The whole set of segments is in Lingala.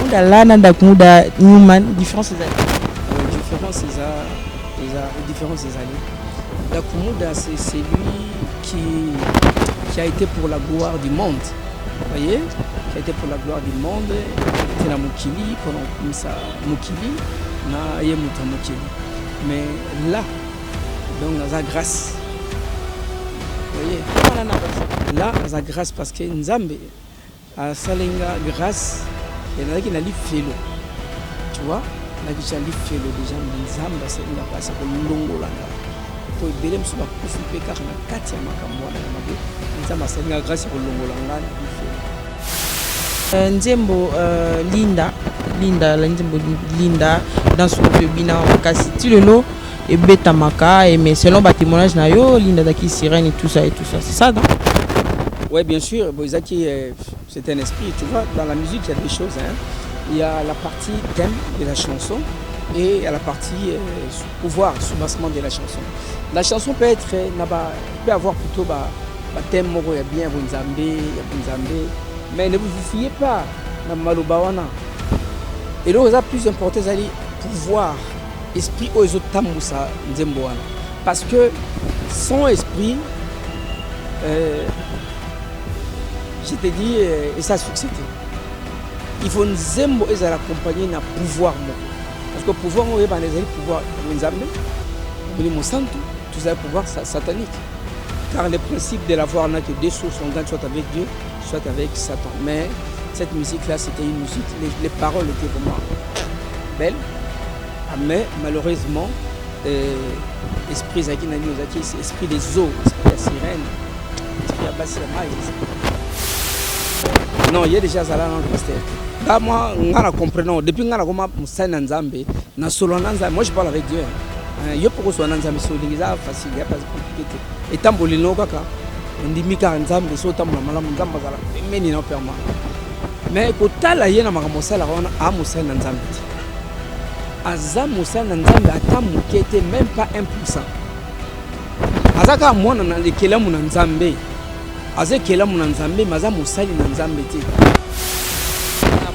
Dakumuda là, na Dakumuda Newman, différence des années. Différence des années. Dakumuda, c'est lui qui a été pour la gloire du monde. Vous voyez, qui a été pour la gloire du monde. C'était la Mokili, pendant comme ça, Mokili, na Yemuta Mokili. Mais là, donc, la grâce. Vous voyez, là, la grâce, parce que Nzambe, à Salenga, grâce, il y en a qui n'a pas fait l'eau. Tu vois, il y en a qui n'a pas fait l'eau déjà, Nzambe, c'est une grâce pour l'ongolanga. Pour belem sur la coupe car na kati ya makambo na mabe nzamba salinga grâce pour longolanga na Nzembo Linda dans son bina kasi tu le lot et beta maka et mais selon bas témoignage na yo Linda daki sirène et tout ça c'est ça non? Ouais, bien sûr, Boizaki c'est un esprit, tu vois, dans la musique il y a des choses hein. Il y a la partie thème de la chanson et à la partie pouvoir, soubassement de la chanson. La chanson peut être, peut avoir plutôt un thème, il y a bien Nzambe, mais ne vous fiez pas dans Malobawana. Et là, le plus important, c'est pouvoir, esprit aux autres Tamoussa Nzemboana. Parce que sans esprit, je te dis, et ça succède. Il faut Nzembo et accompagner dans le pouvoir. Parce que le pouvoir, on va les pouvoir Nzambe, tout ça pouvoir satanique. Car le principe de l'avoir n'a que deux sources, on gagne soit avec Dieu, soit avec Satan. Mais cette musique-là, c'était une musique, les paroles étaient vraiment belles. Mais malheureusement, l'esprit Zaki Nani Ozaki, c'est l'esprit des eaux, l'esprit de la sirène, l'esprit de la basse de la maille. Non, il y a déjà ça là dans le pasteur. Moi, je comprends. Depuis que je suis Nzambe, moi je parle avec Dieu. Je peux que Nzambe soit facile, il n'y a pas de compliqué. Et tant que je suis Nzambe, je suis Nzambe. Mais quand tu as dit que tu as Nzambe, Azam Moussa Nzambe était même pas 1%. Azaka mwana na lekela mu Nzambe. Azekela mu Nzambe maza musali Nzambe te.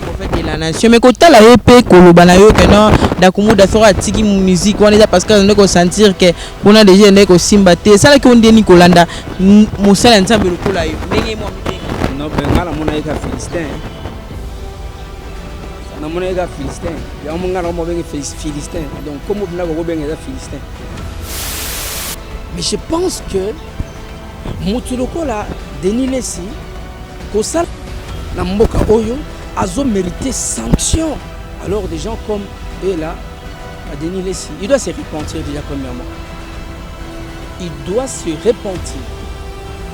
Prophète de la nation mais quand la EP koloba na yo que non Dakumuda sera tiki musique on est parce que on est sentir que on a déjà né ko simba te ça là que on deni kolanda musala Nzambe lokola yo ndenge mo mitenga. Non benga la mona eka Philistin. Na mona eka Philistin. Ya monga na mo benga Philistin. Donc comment on a ko benga eza Philistin. Mais je pense que Mutuloko la Denis Lessi ko sala na mboka oyo Azo mérité sanction. Alors des gens comme eux là, Denis Lessi, il doit se repentir déjà premièrement. Il doit se repentir.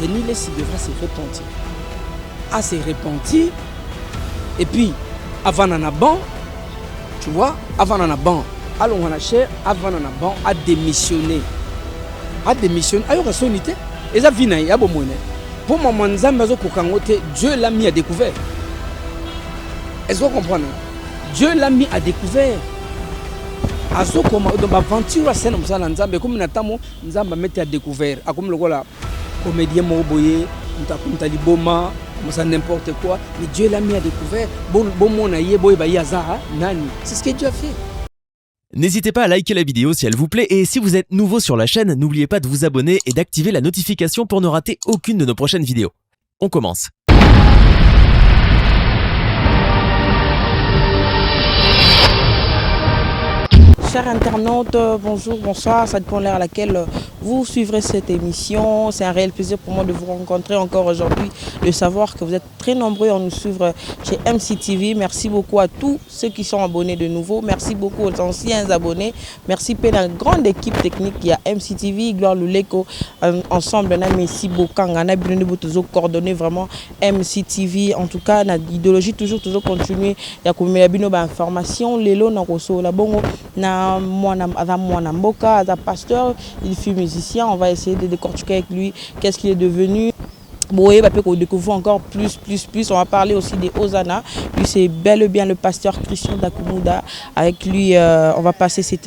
Denis Lessi devra se repentir. À se repentir. Et puis, avant Nanaban, tu vois, avant Nanaban, allons on a cher, avant Nanaban, à démissionner. À démissionner. Ayo ka sonité. Et ça vient ya bomone. Pour moi Nzambe azo kokangote, Dieu l'a mis à découvert. Est-ce que vous comprenez? Dieu l'a mis à découvert. Azo comme dans l'aventure scène comme ça Nzambe comme natamo Nzambe mettre à découvert. A comme le voilà comédien moboyé, on liboma, ça n'importe quoi. Mais Dieu l'a mis à découvert. Bon mon aïe boy ba yaza nani. C'est ce que Dieu a fait. N'hésitez pas à liker la vidéo si elle vous plaît et si vous êtes nouveau sur la chaîne, n'oubliez pas de vous abonner et d'activer la notification pour ne rater aucune de nos prochaines vidéos. On commence. Chers internautes, bonjour, bonsoir, ça dépend de l'heure à laquelle vous suivrez cette émission. C'est un réel plaisir pour moi de vous rencontrer encore aujourd'hui, de savoir que vous êtes très nombreux à nous suivre chez MCTV. Merci beaucoup à tous ceux qui sont abonnés de nouveau. Merci beaucoup aux anciens abonnés. Merci à la grande équipe technique qui a MCTV, Gloire Luleko, ensemble, on a Messi Bokang, on a bien coordonné vraiment MCTV. En tout cas, l'idéologie toujours continuer. Il y a comme une information, Lelo, Nakoso, la bongo, Mwana Mboka, pasteur, il fut musicien, on va essayer de décortiquer avec lui qu'est-ce qu'il est devenu. Bon, et on découvre encore plus. On va parler aussi des Hosanna. Lui, c'est bel et bien le pasteur Christian Dakumuda. Avec lui, on va passer ces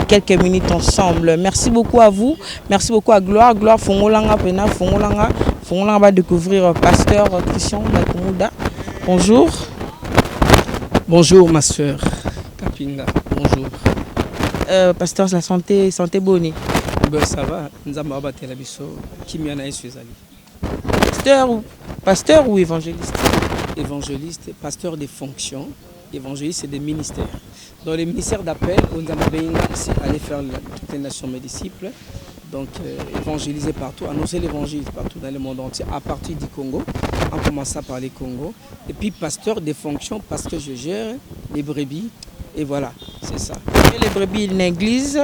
quelques minutes ensemble. Merci beaucoup à vous. Merci beaucoup à Gloire. Gloire, Fongolanga, Pena, Fongolanga va découvrir pasteur Christian Dakumuda. Bonjour. Bonjour ma soeur Kapinga, bonjour. Pasteur, la santé bonne. Ben, ça va, nous avons battu la biso, qui m'y en a essayé. Pasteur ou évangéliste? Évangéliste, pasteur des fonctions, évangéliste, c'est des ministères. Dans les ministères d'appel, on a aller faire toutes les nations mes disciples, donc évangéliser partout, annoncer l'évangile partout dans le monde entier, à partir du Congo, en commençant par les Congo. Et puis pasteur des fonctions, parce que je gère les brebis, et voilà, c'est ça. Et les brebis, une église?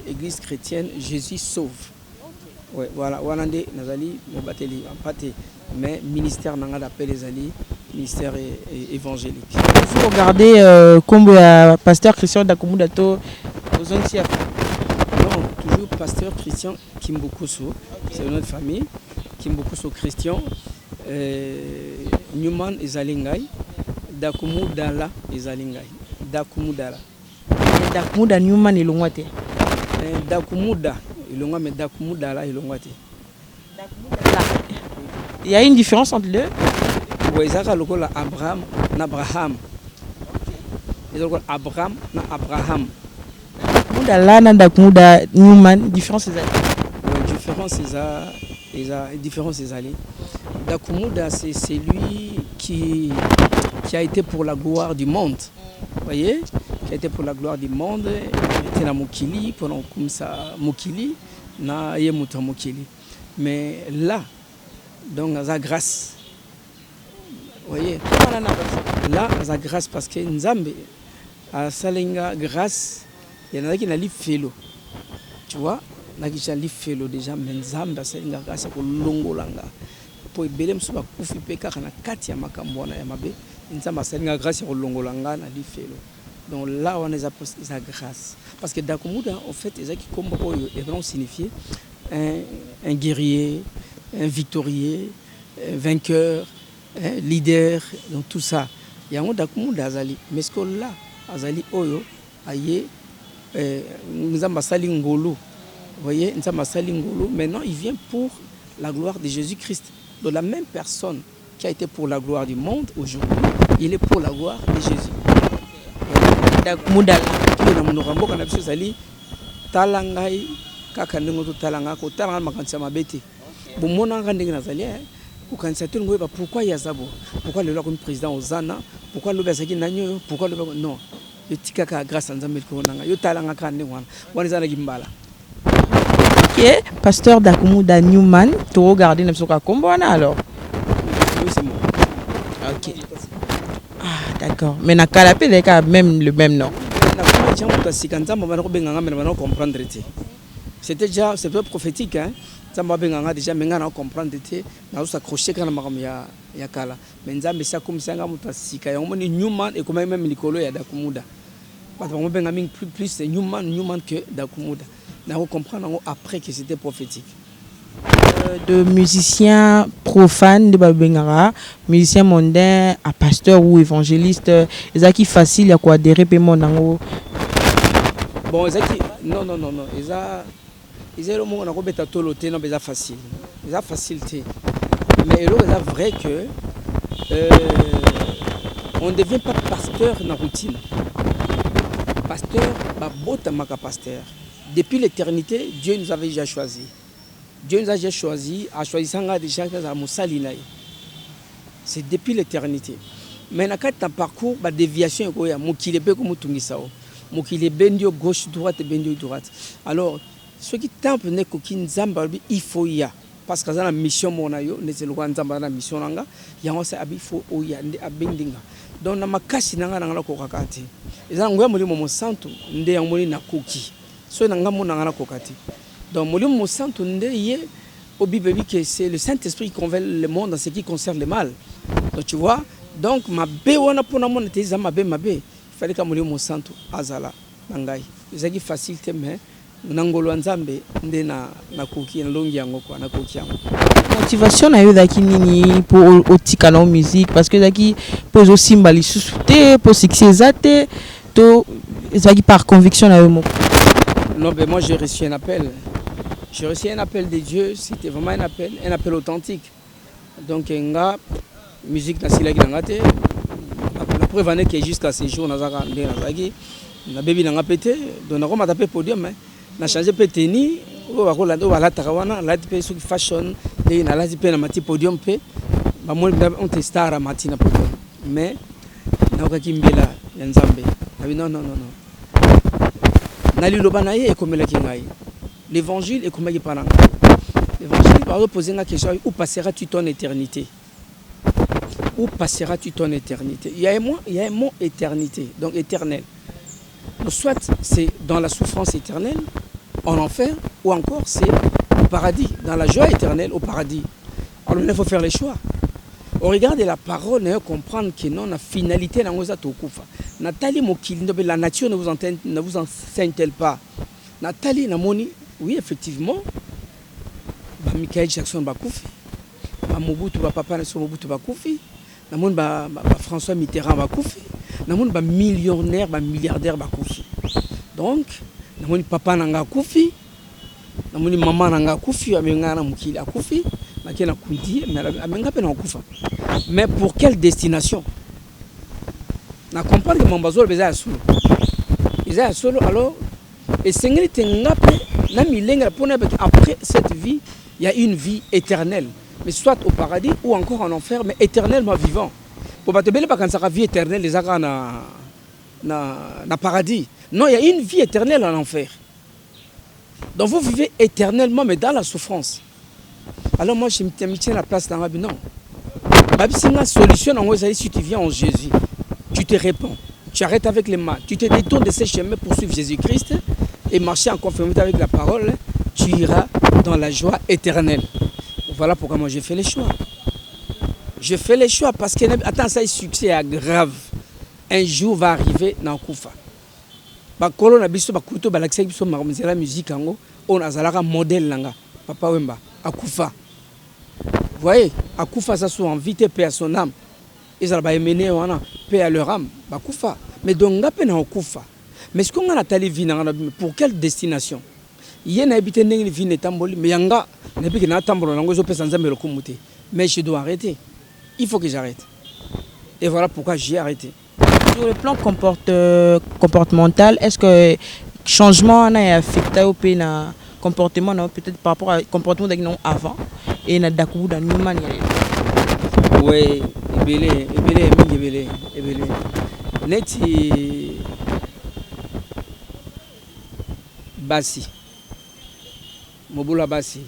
Église chrétienne, Jésus sauve. Ouais, voilà, Wanande, Nazali, Mobateli, mais ministère n'a d'appel les alliés, ministère évangélique. Vous regardez comme pasteur Christian Dakoumudato aux zones ci. Non, toujours pasteur Christian Kimbukuso, c'est notre famille, Kimbukuso Christian, Newman Ezalingai, Dakoumudala Ezalingai, Dakoumudala. Dakoumuda Newman et Longwate. Dakoumuda, mais Dakoumuda là, Longwate. Il y a une différence entre les deux? Oui, il y a Abraham et Abraham. Il y a Abraham et Abraham. Dakoumuda là, Dakoumuda Newman, différence c'est ça? Oui, différence c'est ça. Dakoumuda, c'est celui qui a été pour la gloire du monde. Vous voyez? Qui a été pour la gloire du monde. Il était dans Mokili, pendant comme ça, Mokili, na Yemuta Mokili. Mais là, donc, à grâce. Vous voyez? Là, à grâce, parce que Nzambe, à Salenga, grâce, il y en a qui n'ont pas fait l'eau. Tu vois? Il y en a qui n'ont pas fait l'eau déjà, mais Nzambe, à Salenga, grâce, pour l'ongolanga. Pour Belém, si vous avez fait Peka, on a 4 Yamakambouana Yamabe. Nzambe, à Salenga, grâce, pour l'ongolanga, on a fait l'eau. Donc là, on les a posé sa grâce. Parce que Dakoumuda, en fait, ils ont signifié un guerrier, un victorieux, un vainqueur, un leader, donc tout ça. Il y a un Dakoumuda Azali. Mais ce que là, Azali Oyo, aïe, nous avons Sali Ngolo. Vous voyez, nous avons Sali Ngolo. Maintenant, il vient pour la gloire de Jésus-Christ. Donc la même personne qui a été pour la gloire du monde aujourd'hui, il est pour la gloire de Jésus. Dakoumuda là. Nous avons quand même Talangai, Kakandengo Talanga, Talanga Makansa Mabete. Bon, mon engagement dans Nazali, pourquoi il y a ça? Pourquoi le président Ozana? Pourquoi le Bazaki Nanyo? Pourquoi le non? Le Tikaka grâce à Nzambe Konanga, yo Talanga Kandengwana, Wanzana Gimbala. Ok, pasteur Dakoumuda Newman, tu regardes Nepsoka Kombona alors? Oui, c'est moi. Ok. Ah, d'accord. Mais na Kalapé, il y a même le même nom. C'était déjà, c'est peu prophétique, hein? Déjà, mais on comprend on a s'accroché quand on a kala. Mais Nzambe ça comme ça, on a sika, on a Newman et comme même Nicolo et Dakoumuda. Parce qu'on a plus c'est Newman que Dakoumuda. On comprend après que c'était prophétique. De musiciens profanes de Babengara, musiciens mondains à pasteur ou évangéliste, c'est qui facile à quoi adhérer paiement dans. Bon, non, ils ont le monde on a toloté non mais facile. C'est facile mais c'est vrai que on ne devient pas pasteur dans la routine. Pasteur, pasteur. Depuis l'éternité, Dieu nous avait déjà choisi. Dieu nous a déjà choisi, a choisi ça déjà à Moussalinaï. C'est depuis l'éternité. Mais dans le parcours, la déviation est comme Mokilebe comme Tungisao. Mokilebe ndio gauche droite et bendio droite. Alors ceux qui tempent ne coquine Zambabi il faut y a parce que dans la mission monayo ne c'est le roi Zamba la mission nanga il y a aussi abi faut oya ndi abendinga. Donc na makasi nanga nanga ko kakati. Eza ngoya muri mo santo nde ya muri na koki. So nanga mo nanga na kokati. Donc Molimo Santo Ndeye, au Bible, que c'est le Saint-Esprit qui convainc le monde en ce qui concerne le mal. Donc tu vois, donc ma béwana pour mon était ma bé. Il fallait que Molimo Santo Azala Nangai. C'est facile mais Nangolo Nzambe nde na koki na longi yango quoi na koki yango. Motivation na yo daki nini pour otika na musique parce que daki pose aussi mbali susute pour succès zate to daki par conviction na yo mo. Non ben moi j'ai reçu un appel. J'ai reçu un appel de Dieu, c'était vraiment un appel authentique. Donc, nga musique na silaki ngate, preuve année que jusqu'à ces jours nazaka ndé nazaki na baby nanga pété donc na koma tapé podium na changer pe tenue o ba ko lando ba la takawana la pe sur fashion ndé na la pe na mati podium pe ba mo on te star mati na podium mais na ko kimbela ya nzambe non non non non na liloba na ye ekomela ki ngai l'évangile ekomaki pa na l'évangile va poser la question où passeras-tu ton éternité? Où passeras-tu ton éternité? Il y a un mot éternité, donc éternel. Donc, soit c'est dans la souffrance éternelle, en enfer, ou encore c'est au paradis, dans la joie éternelle, au paradis. Alors il faut faire les choix. On regarde la parole et comprendre que non, la finalité, la nature ne vous enseigne-t-elle pas? Nathalie Namoni, oui, effectivement, Michael Jackson Bakoufi, Mobutu Papa Mobutu Bakoufi, namon François Mitterrand Bakoufi, namon millionnaire, milliardaire Bakoufi. Donc, namon papa nanga Koufi, namon maman nanga Koufi, amenga na mukili akoufi, makena kundi, amenga pe na kufa. Mais pour quelle destination? Na comprendre que mon bazol beza solo. Beza solo alors et sengeli tengape na milenga pona après cette vie il y a une vie éternelle, mais soit au paradis ou encore en enfer, mais éternellement vivant. Pour pas te belle pas quand ça la vie éternelle, les agas na paradis. Non, il y a une vie éternelle en enfer. Donc vous vivez éternellement, mais dans la souffrance. Alors moi, je me tiens la place dans la vie. Non. C'est une solution si tu viens en Jésus. Tu te répands, tu arrêtes avec les mains, tu te détournes de ces chemins pour suivre Jésus-Christ et marcher en conformité avec la parole. Tu iras dans la joie éternelle. Voilà pourquoi moi j'ai fait les choix. Je fais les choix parce que attends, ça succès est grave. Un jour va arriver dans Koufa. Bakolo na biso bakuto balakisa biso la musique ango on azalaka modèle langa papa Wemba akufa. Vous voyez, akufa ça soit en vite paix à son âme. Ils ont mené wana paix à leur âme bakufa. Mais donc ngapé na okufa. Mais ce qu'on a Nathalie vina pour quelle destination? Il na habité ndenge vie netamboli mais yanga na biki na tambolo nango zo pesa nzambe lokumute. Mais je dois arrêter. Il faut que j'arrête. Et voilà pourquoi j'ai arrêté. Sur le plan comportemental, est-ce que changement a affecté au pays na comportement peut-être par rapport au comportement d'avant avant et na dakou dans nous manière. Oui, ebele. Neti Bassi. Mobula Bassi.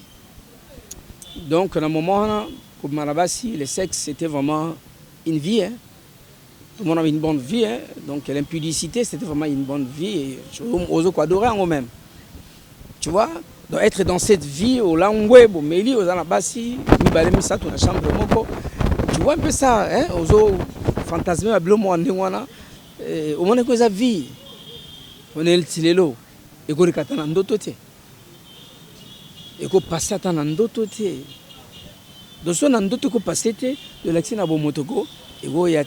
Donc, dans le moment, pour Marabassi, le sexe, c'était vraiment une vie. Hein. Tout le monde avait une bonne vie. Hein. Donc, l'impudicité, c'était vraiment une bonne vie. Aux Equadoriens, même. Tu vois? Donc, être dans cette vie, au Langwe, au Meli, aux Anabassi, dans la chambre moko. Tu vois un peu ça, hein? Aux fantasmes, à Blomo, au moins, que ça vie. On est le tilelo. Et qu'on est en d'autres. Et qu'on passe à en d'autres. Donc, si on a d'autres qui passent, de l'accès à Bomotoko, et qu'on y a.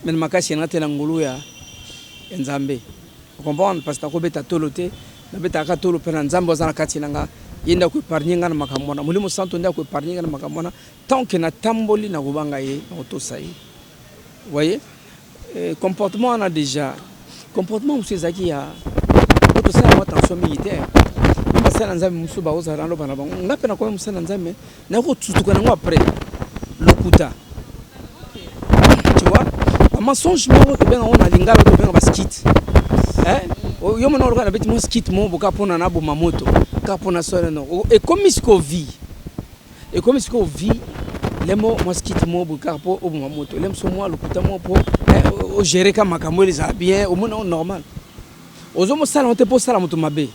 Mais je suis en train de Nzambe. Vous comprenez? Parce que tu as toloté, tu as tolo per Nzambe dans la katinanga. Yenda ku épargner ngana makamona. Mulimo santo ndia ku épargner ngana makamona. Tant que na tamboli na kubanga ye na otosai. Vous voyez? Comportement on a déjà. Comportement monsieur Zaki ya. Otosai moi attention militaire. Parce que Nzambe musu ba ozarando bana bango. Ngape na kwa musa Nzambe na ko tutuka na après. Lokuta. Tu vois? Un mensonge moko to benga on a lingala to benga baskit. Yo mona olukana beti mo skit mo boka pona na boma moto ka pona sole no et comme isko vie les mo skit mo boka po o boma moto lem so mo lokuta mo po o gérer ka makambo les bien au mona normal ozo mo sala on te po sala moto mabe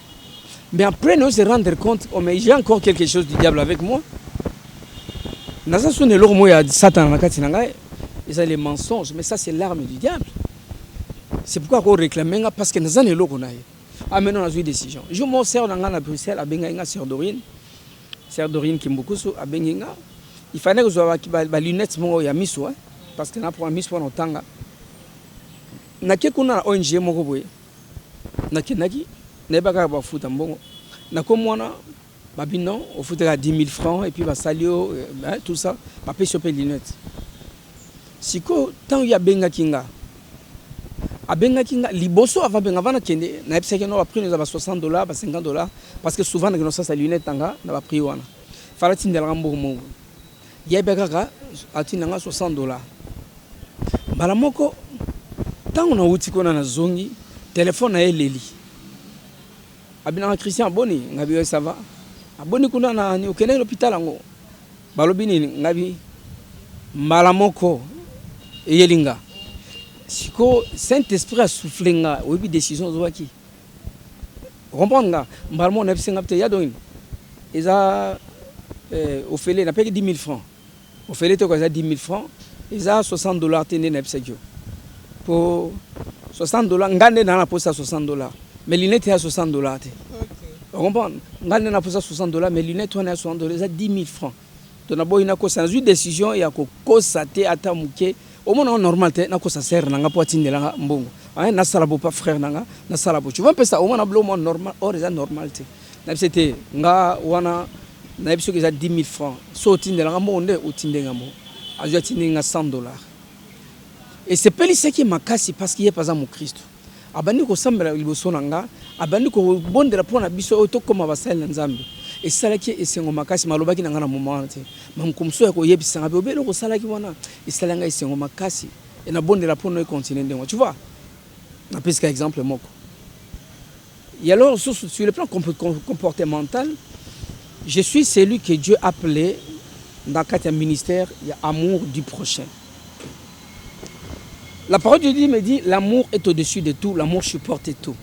mais après nous se rendre compte oh mais j'ai encore quelque chose du diable avec moi nasa sonne lo mo ya satan na kati na ngai et ça les mensonges mais ça c'est l'arme du diable. C'est pourquoi on réclame parce que nous avons le qu'on a. Ah maintenant on a eu décision. Je m'en sers dans la Bruxelles à Bengaïna Sœur Dorine qui est beaucoup à Bengaïna. Il fallait que je sois avec lunettes mon ya miso parce que na pour miso on tanga. Na ke kuna ONG moko boye. Na kenaki na ba ka ba futa mbongo. Na ko mwana babino au futa 10 000 francs et puis ba salio tout ça, ba paye sur les lunettes. siko tant ya benga kinga abenga kinga liboso avant benga vana kende na epseke no prix nous ava $60 ba $50 parce que souvent que ça lunette tanga na ba prix wana fala tindela mbo mo yebeka ka atinanga $60 mbala moko tango na uti kona na zongi téléphone na eleli abina Christian boni ngabi ça va aboni kuna na ni okene l'hôpital ngo balobi nini ngabi mbala moko eyelinga siko Saint-Esprit a soufflé nga obi décision zowaki comprendre nga mbala mo na bisenga peut ya doin eza ofele na peki 10 000 francs ofele to ko za 10 000 francs eza $60 tene na bisekyo pour $60 ngande na posa $60 mais lunette ya $60 te on comprend ngande na posa $60 mais lunette on a $60 eza 10 000 francs to na boy na ko sans une décision ya ko kosate ata muke au moins normal te na ko sa sert nanga po tindela mbongo na sala bo pas frère nanga na sala bo tu vois ça au moins na blo normal or eza normal te na c'était nga wana na biso eza 10 000 francs so tindela mbongo nde utindenga mo azwa tindinga $100 et c'est peli ce qui makasi parce qu'il y a pas mon Christ abandi ko sambela liboso nanga abandi ko bondela pona biso to koma basali nzambe et salaki esengo makasi malobaki nanga na moment te mamkomso ya ko yebisa ngabe obelo ko salaki wana esalanga esengo makasi et na bondela pona continuer ndenge tu vois na pesque exemple moko et alors sur le plan comportemental je suis celui que Dieu a appelé dans le ministère il y a amour du prochain. La parole de Dieu me dit l'amour est au-dessus de tout, l'amour supporte tout.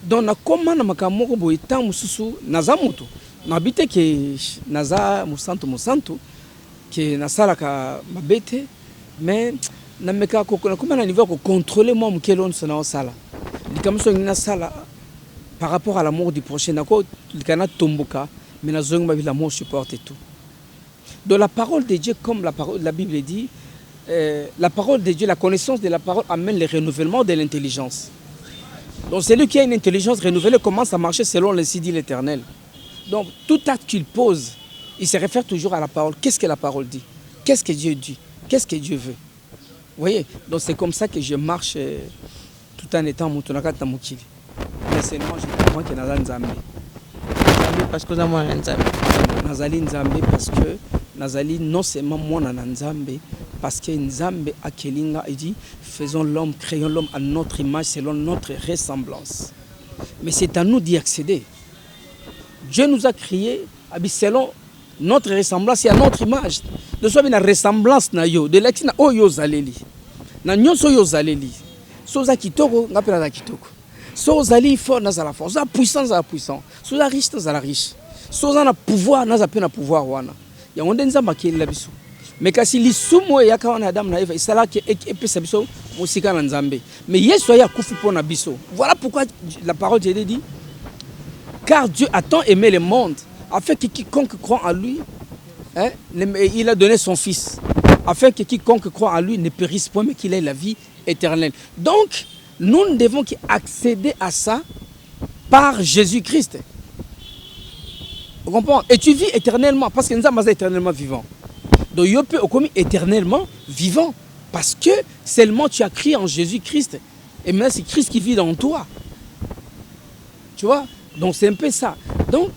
Donc na comment na makamoko boy tant mususu naza moto nabite ke naza musanto ke nasala ka mabete mais na meka ko comment na niveau ko contrôler moi mkelon sona sala likamso ngina sala par rapport à l'amour du prochain nako likana tomboka mais na zonga bi l'amour supporte tout. Donc la parole de Dieu comme la Bible dit la parole de Dieu, la connaissance de la parole amène le renouvellement de l'intelligence. Donc celui qui a une intelligence renouvelée commence à marcher selon le dit l'Éternel. Donc tout acte qu'il pose, il se réfère toujours à la parole. Qu'est-ce que la parole dit? Qu'est-ce que Dieu dit? Qu'est-ce que Dieu veut? Vous voyez? Donc c'est comme ça que je marche tout en étant Moutonaka Tamukili. Mais seulement je comprends que Nazali Nzambe. Parce que Nazali Nzambe parce que Nazali non seulement moi Nzambe parce que Nzambe a Kelinga il dit faisons l'homme, créons l'homme à notre image selon notre ressemblance. Mais c'est à nous d'y accéder. Dieu nous a créés selon notre ressemblance et à notre image. De soit une ressemblance na yo de l'exina o yo zaleli. Na nyonso yo zaleli. Soza kitoko ngapela za kitoko. Soza li fort na za la force, za puissance za puissant. Soza riche na za la riche. Soza na pouvoir na za pe na pouvoir wana. Ya onde nzamba keli la biso. Mais kasi lisumo ya kawana Adam na Eva isala ke epesa biso musika na Nzambe. Mais Yesu ya kufi pona biso. Voilà pourquoi la parole de Dieu dit car Dieu a tant aimé le monde afin que quiconque croit en lui il a donné son fils afin que quiconque croit en lui ne périsse point mais qu'il ait la vie éternelle. Donc nous ne devons qu'accéder à ça par Jésus-Christ. Vous comprenez? Et tu vis éternellement parce que nous sommes éternellement vivants. Donc, tu peux être éternellement vivant parce que seulement tu as crié en Jésus-Christ. Et maintenant, c'est Christ qui vit dans toi. Tu vois? Donc, c'est un peu ça. Donc,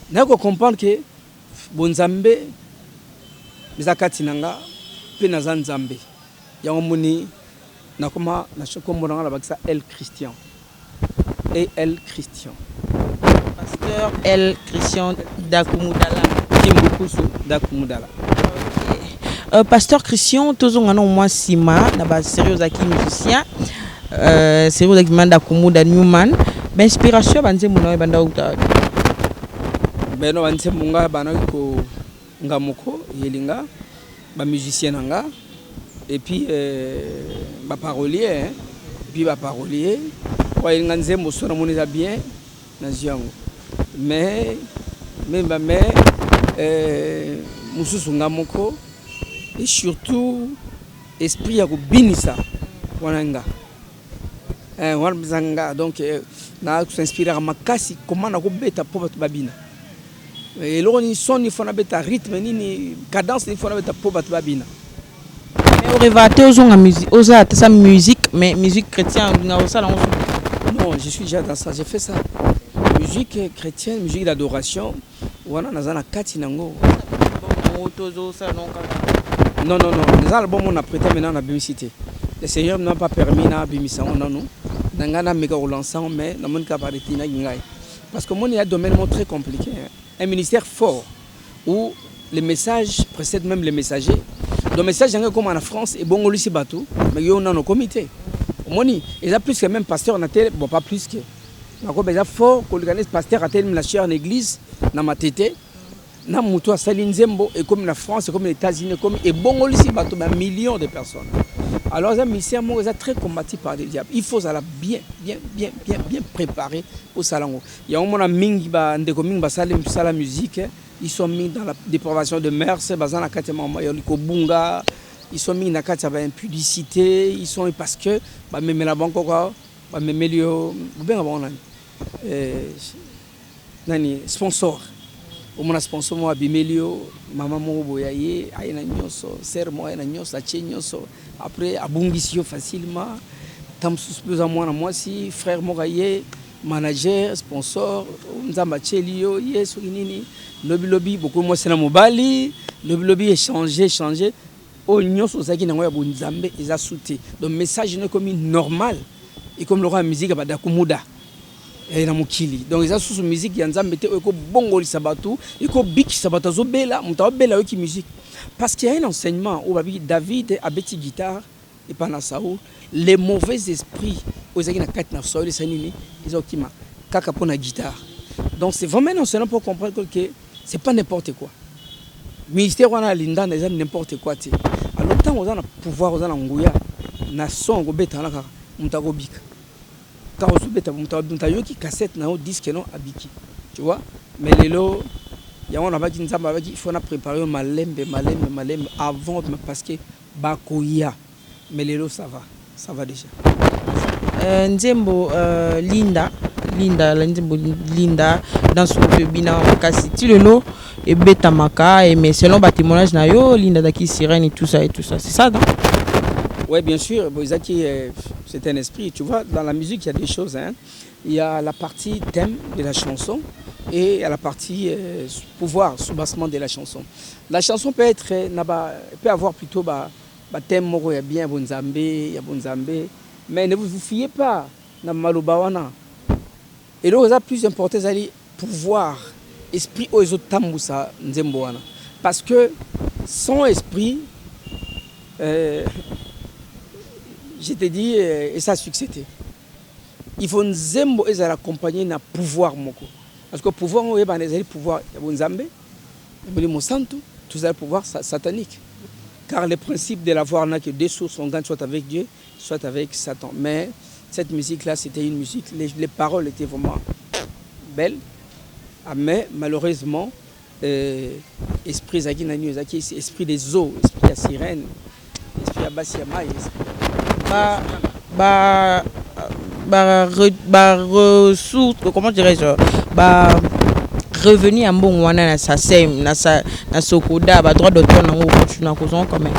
nous devons comprendre que Bonzambe, Mizakatinanga, Penazan Zambe. Yamoni, Nakoma, Nachokomoranga, la Baksa, El Christian. Et El Christian. Pasteur El Christian Dakumudala. Kimbukusu Dakumudala. Pasteur Christian, tous on a au moins Sima, d'abord sérieux aki musicien, sérieux aki manda Kumuda Newman, mais inspiration banze muna banda uta. Beno banze munga bana ko ngamoko yelinga, ba musicien nanga, et puis ba parolier, puis ba parolier, kwa yelinga nze moso na moneza bien na ziango. Mais mususu ngamoko. Et surtout, esprit à binisa, wananga. Wanzanga donc na s'inspirer à makasi comment na beta poba babina. Et là on son il faut na beta rythme ni cadence il faut na beta poba babina. au révaté aux sa musique, mais musique chrétienne, non, je suis déjà dans ça, j'ai fait ça. Musique chrétienne, musique d'adoration, voilà, dans la katinango. Non, les albums on a prêté maintenant la publicité. Le Seigneur n'a pas permis na bimisa on non. Nangana méga relançant mais na mon cas parce que mon il y a un domaine très compliqué, un ministère fort où les messages précèdent même les messagers. Le message comme en France et bon au lycée bateau, mais il y a un comité. Moni, il y a plus que même pasteur na tel, bon pas plus que. Donc il y a fort qu'on organise pasteur à tel la chaire en église na ma tété. Na muto a Salinzembo et comme la France, comme les États-Unis, comme et bon au lycée bateau, un million de personnes. Alors un ministère très combattu par des diables. Il faut ça bien préparer au salon. Il y a un moment mingi ba ndeko mingi ba sala musique, ils sont mis dans la dépravation de mœurs, bazan la kati mama ya bunga, ils sont mis dans la kati ba impudicité, ils sont parce que ba meme la banque quoi, ba meme lio bien bon nani sponsor. Au moins sponsor moi bimelio maman mo boyaye ayena nyoso ser mo ayena nyoso ache nyoso après abungisio facilement tam plus ou moins moi si frère moraye manager sponsor nzamba chelio yeso nini lobby beaucoup moi c'est na mobali lobby échanger o nyoso zaki na ngoya bonzambe eza souté donc message ne comme normal et comme le roi musique ba kumuda et na mukili donc eza sous musique ya nzambe te eko bongoli sabatu eko biki sabata zo bela muta bela ki musique parce qu'il y a un enseignement où David a bêti guitare et pendant ça les mauvais esprits aux zaki na 4 9 soil sanini ils ont kima kaka pona guitare donc c'est vraiment un enseignement pour comprendre que c'est pas n'importe quoi ministère wana linda na n'importe quoi te alors tant on a pouvoir on a nguya na son go beta na kaka muta go bika quand on se met qui cassette na disque non abiki tu vois mais lelo ya on a pas dit nzamba il faut na préparer malembe avant parce que bakoya mais lelo ça va déjà Nzembo Linda dans ce bina kasi ti lelo et beta maka et mais selon ba témoignage na yo Linda daki sirène et tout ça c'est ça non? Oui, bien sûr, c'est un esprit. Tu vois, dans la musique, il y a des choses. Hein. Il y a la partie thème de la chanson et il y a la partie pouvoir, soubassement de la chanson. La chanson peut avoir plutôt thème, il y a bien Bonzambé, mais ne vous fiez pas à Malobawana. Et là, il y a plus important, c'est pouvoir, esprit, aux autres Tamboussa, Nzemboana. Parce que son esprit, je te dis, et ça a succédé. Il faut Nzembo et accompagner na pouvoir moko. Parce que pouvoir on est les pouvoir Nzambe, Monsanto, tout ça pouvoir satanique. Car le principe de l'avoir n'a que deux sources, on gagne soit avec Dieu, soit avec Satan. Mais cette musique-là, c'était une musique, les paroles étaient vraiment belles, mais malheureusement, esprit Zaginani, esprit des eaux, esprit à sirène, esprit à Bassiamaï, comment dirais-je revenu en bon wana na sa sem na sokoda ba droit d'auteur na ngo continue na kozon quand même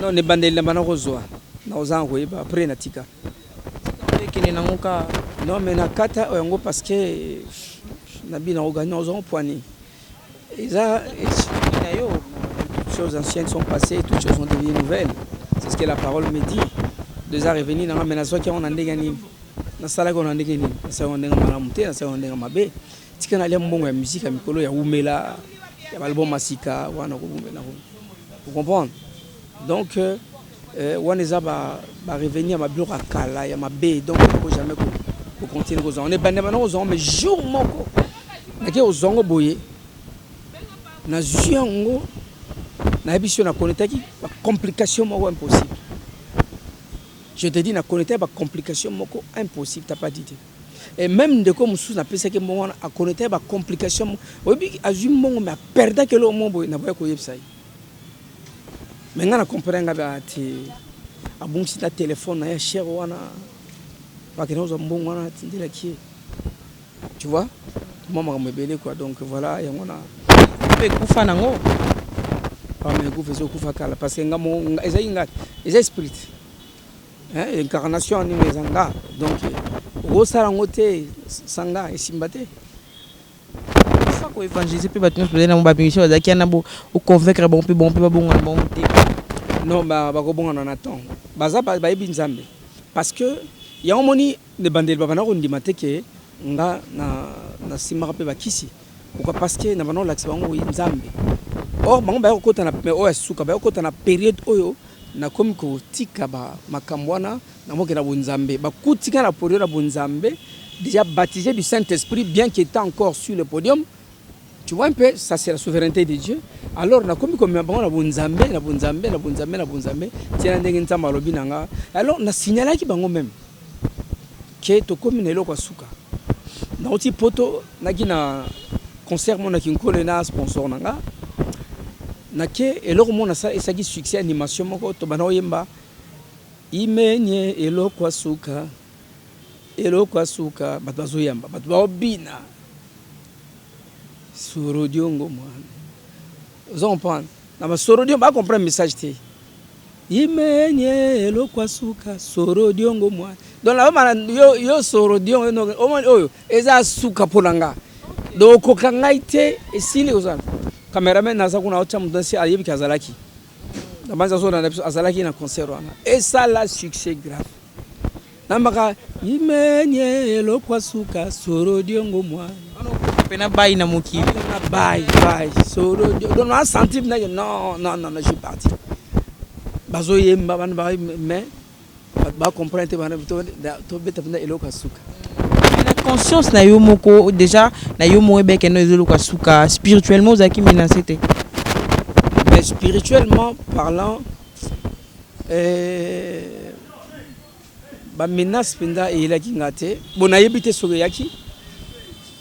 non ne bandeli na kozwa na ozango ba après na tika kene na ngoka non mais na kata yango parce que na bina oganya ozon poani eza yo toutes choses anciennes sont passées, toutes choses sont devenues nouvelles. C'est ce que la parole me dit. Deux ans revenus dans la menace qui on a ndegani na sala ko na ndegani na sa on ndenga malamuté na sa on ndenga mabe tika na mbongo ya musique ya mikolo ya umela ya album masika wana ko umela vous comprenez donc on est ba revenir ma bloc akala ya mabe donc faut jamais ko continuer ko on est bandé aux hommes mais jour moko na ke ozongo boye na zuango na émission na connecter qui complication moko impossible. Je te dis na connecter ba complication moko impossible t'as pas dit. Et même de comme sous na pesa que mon a connecter ba complication obi azum mon mais perdre que le mon boy na boy ko yebsai. Mais ngana comprendre ba ti abun si ta téléphone na ya cher wana ba que nous mbon wana tindila ki. Tu vois? Moi me belé quoi donc voilà ya ngona pe kufa nango. mais vous faisiez au Koufakala parce que ils esprit. Incarnation ni mezanga. Donc, au sarangote, sanga et simbate. Ça quoi évangéliser puis battre nous dans mon mission là qui a nabo au convaincre bon bon non ba ko bon on attend. Baza ba binzambe. Parce que il y a un moni de bandel baba na ko ndimate ke nga na simara pe bakisi. Pourquoi parce que na bano l'accès bango nzambe. Or bango ba ko tana mais o suka ba ko tana période oyo na comme ko tika ba makambwana na moke na bonzambe ba kutika na période na bonzambe déjà baptisé du Saint-Esprit bien qu'il était encore sur le podium. Tu vois un peu, ça c'est la souveraineté de Dieu. Alors, on a comme la bonzambe, alors, on a signalé qu'il y a même que tu comme une éloque à souka. Dans le petit poto, on a un concert, on a un sponsor. On a un succès animation, on a un imenye eloko asuka batwazo yamba batwabina Sorodiongo moi. Vous comprenez? Na ba Sorodio ba comprendre message te. Imenye eloko asuka Sorodiongo moi. Donc la mana yo Sorodio no oyo eza asuka polanga. Donc kokangaite esili ozana. Cameraman naza kuna ocha mudansi ayebi kazalaki. Na banza zo na azalaki na concert wana. Et ça la succès grave. Namaka imenye eloko asuka Sorodiongo moi. Pena bail na moki. Bail. Sorodiongo. Donc on a senti non, je suis parti. Bazo yemba ban bail mais ba comprendre bana to beta pena eloko asuka. La conscience na yo moko déjà na yo moebe ke no eloko asuka spirituellement zaki menacé. Mais spirituellement parlant ba menace penda et la kingate bona yebite soge yaki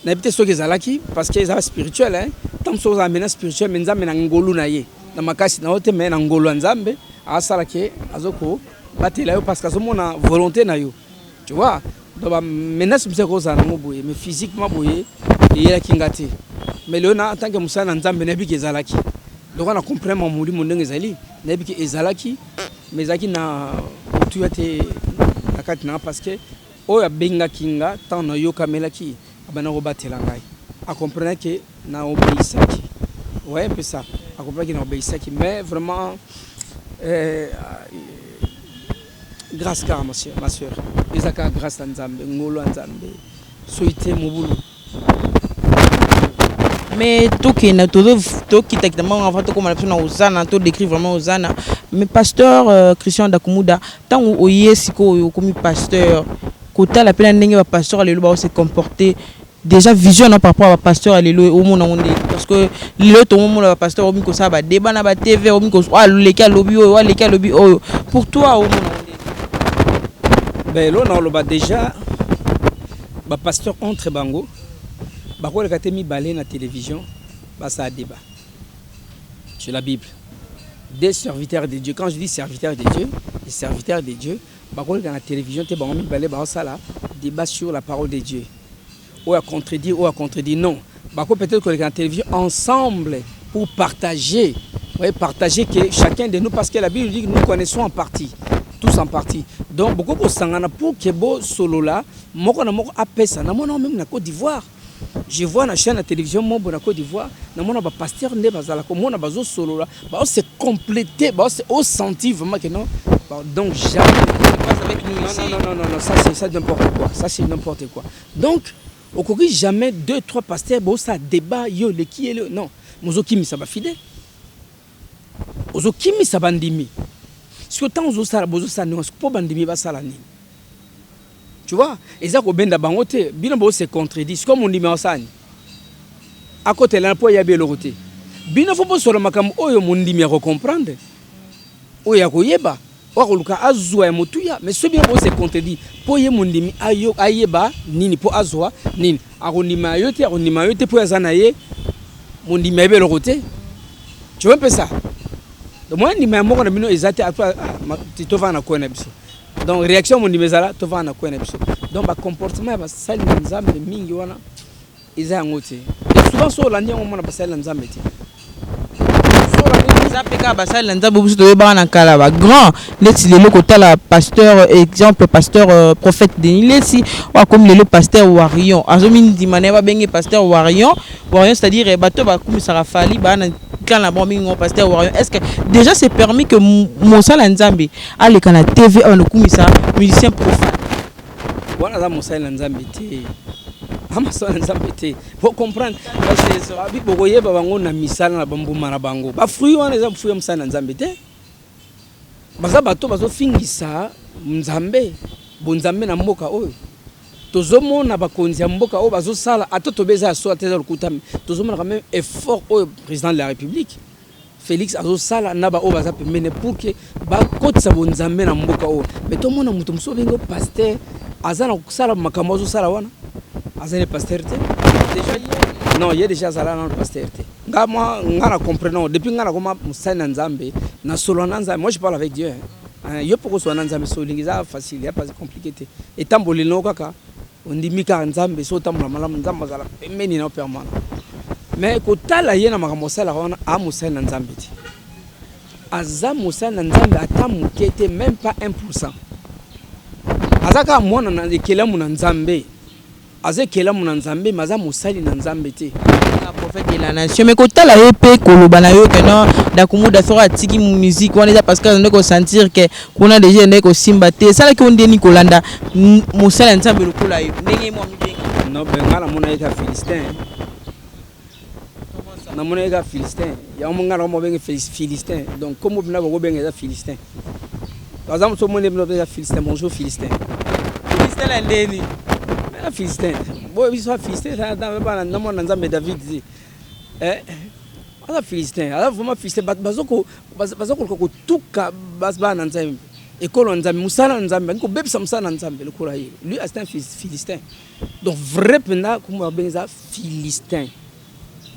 na yebite soge zalaki parce que ça spirituel hein tant so za menace spirituelle menza mena ngolu na ye na makasi na ote mena ngolu nzambe asala ke azoko batela yo parce que so mona volonté na yo tu vois donc ba menace mse ko za na moboye mais physiquement boye et la kingate mais le na en tant que musana nzambe na bike zalaki donc on a compris mon mouli mon ndenge zali na bike ezalaki mais zaki na tu ate parce que oya benga kinga tant na yo kamelaki abana robatela ngai a comprendre que na obéissaki ouais un peu ça a comprendre que na obéissaki mais vraiment grâce car ma soeur ezaka grâce à nzambe ngolo nzambe soite mobulu mais toki na toki takitama avant to comme la personne Ozana to décrit vraiment Ozana mais pasteur Christian Dakumuda tant o yesiko comme pasteur kota la peine ndenge ba pasteur alelo ba se comporter déjà vision par rapport à pasteur alelo au monde onde parce que le to monde ba pasteur omi ko ça ba débat na ba TV omi ko leka lobby o leka lobby o pour toi au monde onde ben là on ba déjà ba pasteur entre bango quand on a mis balai dans la télévision, ça a débat sur la Bible. Des serviteurs de Dieu. Quand je dis serviteurs de Dieu, les serviteurs de Dieu, quand on a la télévision, on a mis balai, ça là, débat sur la parole de Dieu. Ou à contredire, non. Peut-être qu'on est dans la télévision ensemble pour partager. Oui, partager que chacun de nous, parce que la Bible dit que nous connaissons en partie. Tous en partie. Donc, beaucoup de gens pour que beau solo là, moi, on a fait même en Côte d'Ivoire. Je vois la chaîne de télévision mon bon Côte d'Ivoire, na mona ba pasteur ndé bazala ko mona bazo solo là, ba se compléter, ba se au senti vraiment que non. Donc jamais avec nous. Non, ça n'importe quoi. Ça c'est n'importe quoi. Donc au courrier jamais 2-3 pasteurs ba ça débat yo le qui est le non. Mozoki mi ça ba fidèle. Ozoki mi ça bandimi. Parce que tant ozo ça bozo ça non, pour bandimi ba ça la ni. Tu vois, et ça, benda bangote, bien bon se contredit. C'est comme on dit mais osani. À côté là, pour y avoir le côté. Bien faut pas sur le makam oyo mon dit mais comprendre. Oya koyeba, oya luka azwa motuya, mais ce bien bon se contredit. Pour y mon dit ayo ayeba nini pour azwa nini. Aronima yote pour azanaye mon dit mais le côté. Tu vois un peu ça. Donc moi ni mais moi on a mis exact après tu te vas na connait biso. Donc réaction mon dimezala to va na ko na biso donc ba comportement ba sali nzambe mingi wana iza ngote et souvent so la nyango mona ba sali nzambe ti so la grand le pasteur exemple pasteur prophète Denis Lessi comme le pasteur Warion azomindi maneba bengi pasteur Warion c'est-à-dire bateau ba kumisara fali bana quand la bombe pasteur Warion est-ce que déjà c'est permis que Mosala Nzambe allez kana TV on le kumisa musicien profane voilà ça Mosala Nzambe té Amazon Nzambe té faut comprendre parce que ça bi bokoye ba bango na misala na bambuma na bango ba fruit wana za fruit Mosala Nzambe té baza bato bazo fingisa Nzambe bonzambe na mboka oyo tozomona bakonzi ya mboka oyo bazo sala ata tobeza so ateza lukutami tozomona quand même effort au président de la République Félix azo sala na ba oyo baza pemene pour que ba kotisa bonzambe na mboka oyo mais to mona muto muso bengo pasteur azana kusala makambo azo sala wana azana pasteur te déjà non il y a déjà sala na pasteur te ngama ngana comprenons depuis ngana koma musana Nzambe na solo na Nzambe moi je parle avec Dieu yo poko so na Nzambe so lingiza facile ya pas compliqué te etamboli no kaka ondimika Nzambe so tambola malamu Nzambe azala pemeni na permanent mais kotala yena makambo sala wana a musana Nzambe ti aza musana Nzambe ata mukete même pas 1%. Azaka mwana na ekelamu na Nzambe azekelamu na Nzambe maza musali na Nzambe te la prophète de la nation mais kotala epé koloba na yo que non dakumuda sora tiki musique wana parce que on ko sentir que kuna déjà ndeko simba te sala ki ondeni kolanda musala Nzambe lokola yo ndenge mo mibenga non bengala mona eka Philistin na mona eka Philistin ya mongala mo benga Philistin donc comme bina bo benga eza Philistin par exemple so mona benga Philistin bonjour Philistin Philistin la ndeni Philistin bon il soit Philistin dans ba na mona Nzambe David dit ala Philistin ala vraiment Philistin bazoko ko tuka basba na Nzambe ekolo Nzambe musala Nzambe ko bebisa musala Nzambe lokola ye lui c'est un Philistin donc vrai pena comme benza Philistin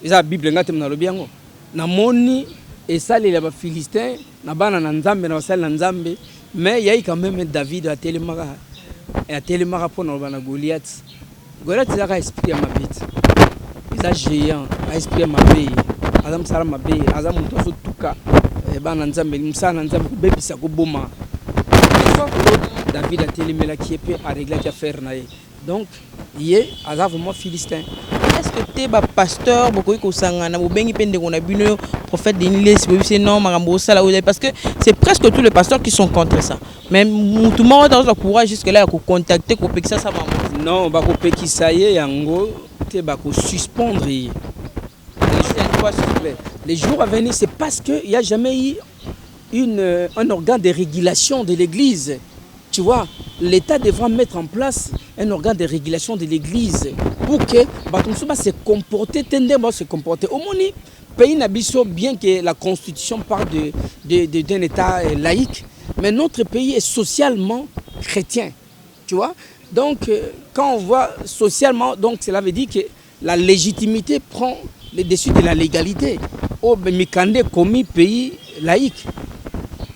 eza Bible ngate na lobiango na moni esali la ba Philistin na bana na Nzambe na basala na Nzambe mais il y a quand même David a télémara pour na bana Goliath il a esprit à ma bête il a géant a esprit à ma bête azam sala ma bête azam mutoso tuka bana Nzambe musala Nzambe bebisa ko boma David a télémela qui est à régler qui a faire naé donc yé azam vraiment Philistin. Est-ce que tu es pasteur beaucoup ko sangana bo bengi pende ko na bino prophète Denis Lessi c'est non makambo sala parce que c'est presque tous les pasteurs qui sont contre ça mais tout le monde a le courage jusque là ko contacter ko pekisa sa maman non ba ko pekisa ye yango te ba ko suspendre les jours à venir c'est parce que il y a jamais eu un organe de régulation de l'église. Tu vois, l'État devra mettre en place un organe de régulation de l'église pour que Batumsuba se comporte, tendement se comporter. Au Moni, pays n'abisso bien que la constitution parle d'un État laïque, mais notre pays est socialement chrétien. Tu vois, donc quand on voit socialement, donc cela veut dire que la légitimité prend le dessus de la légalité. Au Mikande commis pays laïque.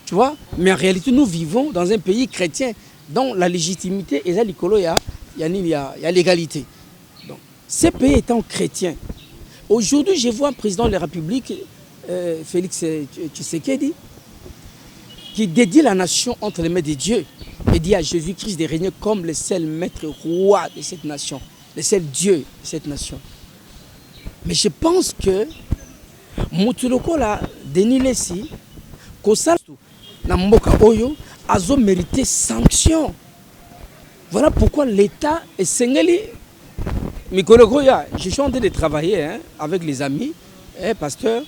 Tu vois, mais en réalité, nous vivons dans un pays chrétien dont la légitimité est à l'écolo, il y a l'égalité. Donc, ce pays étant chrétien, aujourd'hui, je vois un président de la République, Félix Tshisekedi, qui dédie la nation entre les mains de Dieu et dit à Jésus-Christ de régner comme le seul maître roi de cette nation, le seul Dieu de cette nation. Mais je pense que Moutuloko, Denis Lessi, Kosal, Namboka Oyo, a mérité sanction. Voilà pourquoi l'État est singeli. Je suis en train de travailler avec les amis, pasteurs.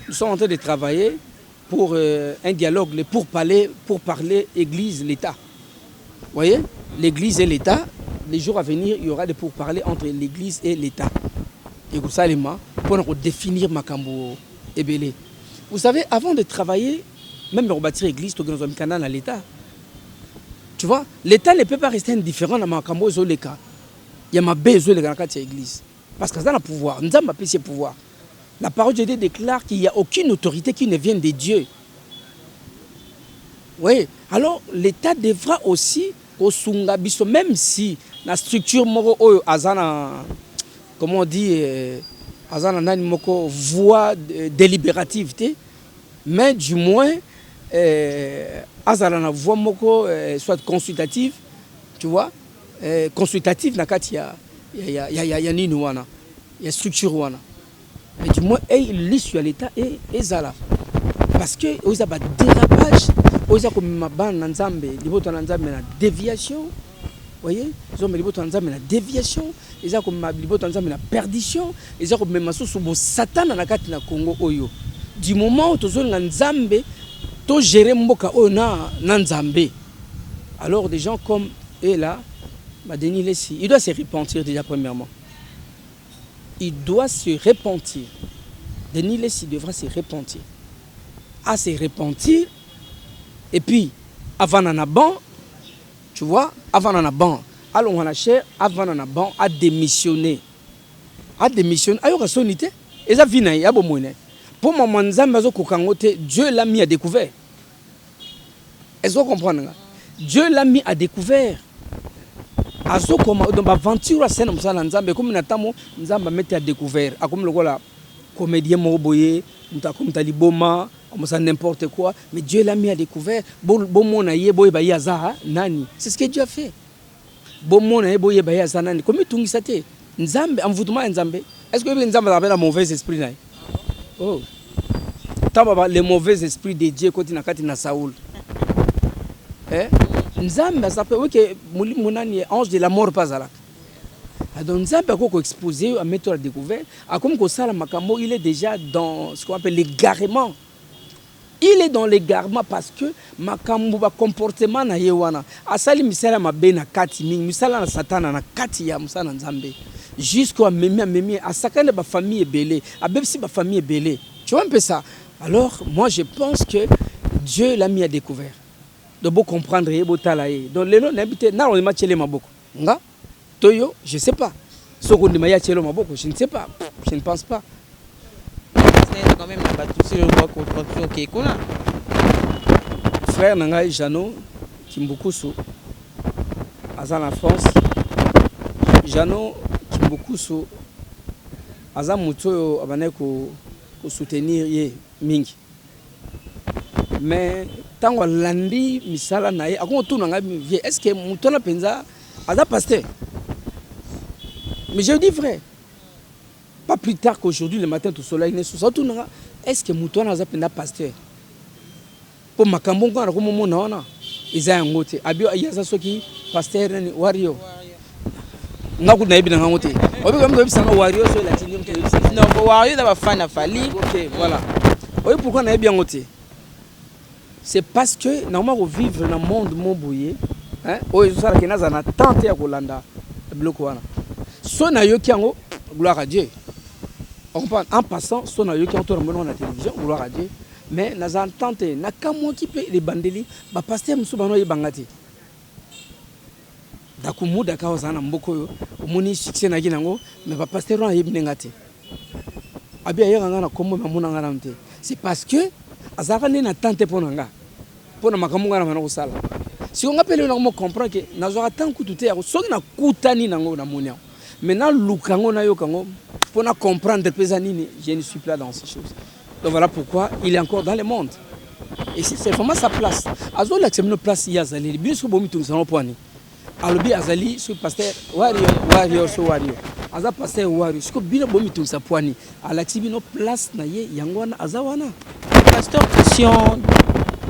Nous sommes en train de travailler pour un dialogue, pour parler Église, l'État. Vous voyez, l'Église et l'État, les jours à venir, il y aura des pourparlers entre l'Église et l'État. Et vous savez, pour définir Makambo et Belé. Vous savez, avant de travailler, même pour bâtir l'église, il y a un canal à l'État. Tu vois, l'État ne peut pas rester indifférent à Makambo et Leka. Il y a ma besoin de l'église. Parce que ça a le pouvoir. Nous avons ce pouvoir. La parole de Dieu déclare qu'il n'y a aucune autorité qui ne vienne de Dieu. Oui. Alors, l'État devra aussi, même si la structure comment on dit, voie délibérative, mais du moins azala na voix moko soit consultative, tu vois, consultative na kati ya nini wana ya structure wana, mais du moins l'issue à l'état et zala parce que oza ba dérapage, oza comme ma bande na nzambe liboto na nzambe na déviation, voyez, ils ont mis liboto na nzambe na déviation, ils ont comme liboto na nzambe na perdition, ils ont comme masusu bo satan na kati na Congo oyo. Du moment où tozo na nzambe to gérer mboka oyo na nzambe, alors des gens comme eux là, Denis Lessi, il doit se repentir déjà premièrement. Il doit se repentir. Denis Lessi devra se repentir. À se repentir. Et puis, avant d'en avoir, tu vois, avant d'en avoir, alors on a cher, avant d'en avoir, à démissionner. À démissionner. Ayo ka sonité. Et ça vient, il y a bon moyen. Pour moi, Dieu l'a mis à découvert. Est-ce que vous comprenez? Dieu l'a mis à découvert. Azo comme dans l'aventure à scène comme nzambe comme natamo nzamba mettre à découvert a comme le voilà comédien moboyé comme taliboma comme ça n'importe quoi, mais Dieu l'a mis à découvert. Bon mon aïe boy ba yaza nani, c'est ce que Dieu a fait. Bon mon aïe boy ba yaza nani comme tungi sate nzambe envoûtement nzambe. Est-ce que nzambe avait un mauvais esprit là? Oh, taba les mauvais esprits de Dieu quand il na kati na Saoul. Nzambe s'appelle oui que monani ange de la mort pas à la. Donc Nzambe a quoi exposé à mettre à découvert à comme que ça la makambo il est déjà dans ce qu'on appelle l'égarement. Il est dans l'égarement parce que makambo ba comportement na yewana asali misala mabe na kati mingi misala na satana na kati ya musala Nzambe jusqu'à memi à sakane ba famille belé à bebsi ba famille belé. Tu vois un peu ça. Alors moi je pense que Dieu l'a mis à découvert. De beau comprendre et beau talaye. Donc les gens n'habitent na on match les maboko. Nga toyo, je sais pas. Ce qu'on dit maya chelo maboko, je ne sais pas. Je ne pense pas. C'est quand même pas tout sur le droit contre qui est là. Frère Nanga Jano Kimbukusu Azan en France. Jano Kimbukusu Azan muto abane ko soutenir ye mingi. Mais tant qu'on landi misala nae akon tout nanga vie est-ce que mutona penza aza pasteur? Mais je dis vrai, pas plus tard qu'aujourd'hui le matin tout soleil ne sous tout nanga est-ce que mutona aza penza pasteur? Pour makambo ngana ko momo naona iza ngote abio yaza soki pasteur ni wario ngaku na ibina ngote obi comme obi sanga wario so la tini mto non wario da ba fana fali. OK voilà. Obi pourquoi na ibia ngote? C'est parce que normalement vivre dans le monde mobouillé, hein, oyo ça qui n'a pas tenté à Kolanda, bloc wana. Son ayo qui en gloire à Dieu. On comprend en passant son ayo qui en tourne dans la télévision, gloire à Dieu. Mais n'a pas tenté, n'a qu'à moi qui paye les bandeli, ba pasteur musubano yebangati. Dakumu dakawa zana mboko omoni succès na ginango, mais ba pasteur wana yebnengati. Abi ayanga na kombo mamuna ngana mte. C'est parce que azaka ni na tante ponanga pona makamunga na manako sala si on appelle on comprend que nazoka tant kututé soki na kutani nango na monia maintenant lukango na yokango pona comprendre pesa nini je ne suis pas dans ces choses. Donc voilà pourquoi il est encore dans le monde et c'est vraiment sa place azo l'accepte une place yazali bien sûr bomi tunza no poani alobi azali sur pasteur wario so wario aza pasteur wario siko bino bomi tunza poani alaxibi no place na ye yangwana azawana. Pasteur Christian,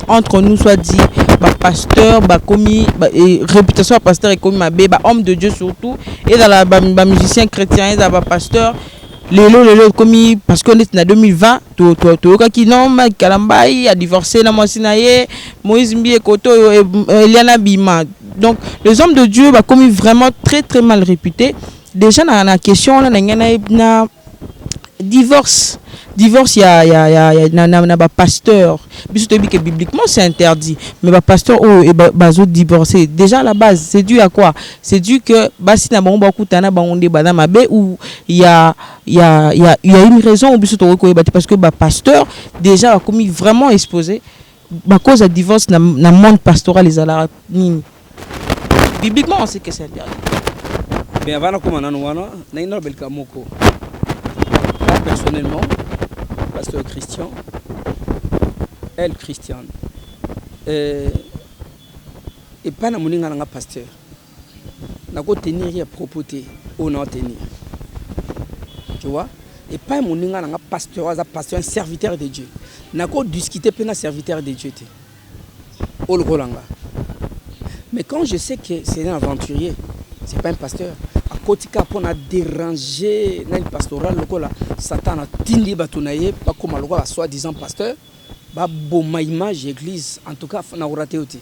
entre nous soit dit, bah pasteur, bah commis, bah réputation pasteur et commis bah homme de Dieu surtout, et dans la bah musicien chrétien et dans bah pasteur, le commis parce qu'on est en 2020, tout qui non, Kalambaï a divorcé la moissinaye, Moïse Mbi Koto, Eliana Bima. Donc les hommes de Dieu bah commis vraiment très très mal réputés. Déjà dans la question là, na divorce, il y a pasteur. Bibliquement c'est interdit, mais pasteur et bazo divorcé. Déjà à la base, c'est dû à quoi? C'est dû que basi na bango bakutana bangonde badama be ou il y a une raison ou biso to ko parce que pasteur déjà a commis vraiment exposé ba cause de divorce na monde pastoral les ala nini. Bibliquement on sait que c'est interdit. Mais avant comme nanu wana na ina belka moko. Personnellement, pasteur Christian, elle Christiane et pas na moninga nga pasteur nako tenir ya propreté on a tenir tu vois et pas moninga nga pasteur un serviteur de Dieu nako discuter pena serviteur de Dieu au Rolanga. Mais quand je sais que c'est un aventurier, c'est pas un pasteur, à côté on a dérangé dans le pastoral, Satan a tindi batunaye, pas comme le soi-disant pasteur, bah bon image église, en tout cas on a raté aussi.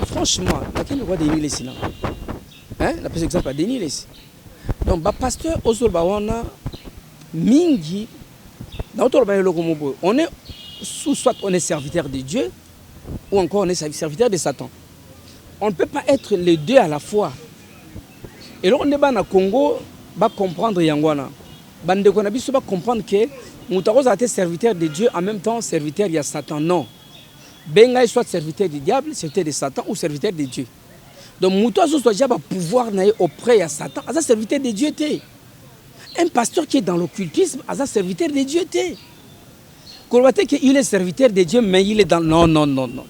Franchement, laquelle le roi de Nil ici là, hein, la plus exemple de Nil ici. Donc bah pasteur Ozol Bawana mingi, dans tout le on est soit on est serviteur de Dieu, ou encore on est serviteur de Satan. On ne peut pas être les deux à la fois. Et là, on est au Congo, va comprendre Yangwana. Bande Konabiso va comprendre que Moutaros a été serviteur de Dieu en même temps serviteur de Satan. Non. Benga soit serviteur du diable, serviteur de Satan ou serviteur de Dieu. Donc Moutaros doit déjà pouvoir naître auprès de Satan, à serviteur de Dieu. Un pasteur qui est dans l'occultisme, à serviteur de Dieu. Il est serviteur de Dieu, mais il est dans... Non, non, non, non.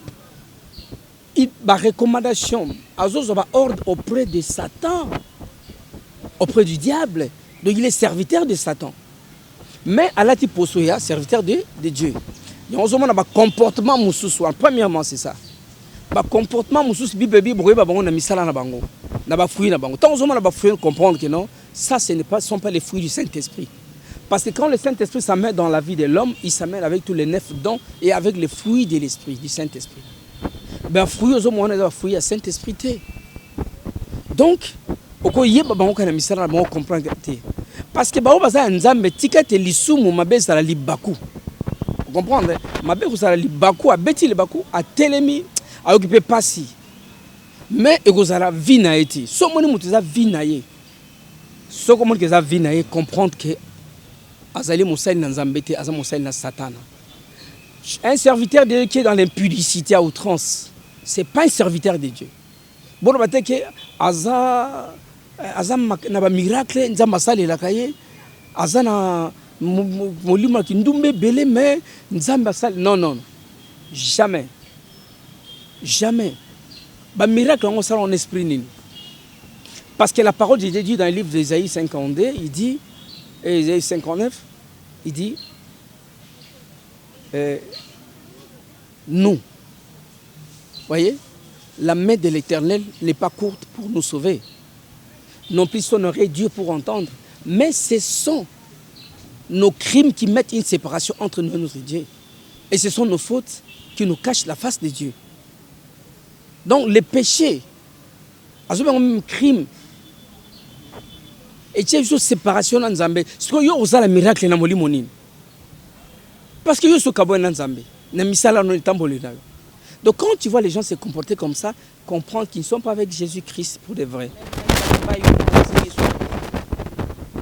Il a recommandation, a ordre auprès de Satan, auprès du diable. Donc il est serviteur de Satan. Mais à la type serviteur de Dieu. Il y a un comportement moussous. Premièrement, c'est ça. Le comportement moussous, on a mis ça dans la bango. On a fouillé dans la bango. Tant on a fouillé comprendre que non, ça ce ne sont pas les fruits du Saint-Esprit. Parce que quand le Saint-Esprit s'amène dans la vie de l'homme, il s'amène avec tous les 9 dons et avec les fruits de l'Esprit, du Saint-Esprit. Ben, fruits aux hommes, on a fruits à Saint-Esprit. Donc, on comprend. Parce que on a un ticket et l'issou, ma belle, ça la libakou. Vous comprenez? Ma belle, ça la libakou, a bêti le bakou, a télémi, a occupé passi. Mais, il y a la vie na été. Ce moment où tu as vie naïe. Ce moment où tu as vie naïe, comprendre que Azali Moussaïl Nanzambete, Azali Moussaïl na Satana. Un serviteur de Dieu qui est dans l'impudicité à outrance, ce n'est pas un serviteur de Dieu. Bon, on va dire que Azam na miracle, Nzamba sali la kaye, Azana molima ki ndumbe belé mais Nzamba sali non non. Jamais. Jamais. Ba miracle on sala en esprit nini. Parce que la parole de Dieu dans le livre d'Ésaïe 52, il dit et Ésaïe 59, il dit nous, voyez, la main de l'Éternel n'est pas courte pour nous sauver. Non plus son oreille Dieu pour entendre. Mais ce sont nos crimes qui mettent une séparation entre nous et notre Dieu. Et ce sont nos fautes qui nous cachent la face de Dieu. Donc les péchés, un crime, et il y a une séparation dans Zambé. Parce qu'il y a un miracle dans le monde. Parce qu'il y a un dans Zambé. Donc quand tu vois les gens se comporter comme ça, comprendre qu'ils ne sont pas avec Jésus-Christ pour de vrai.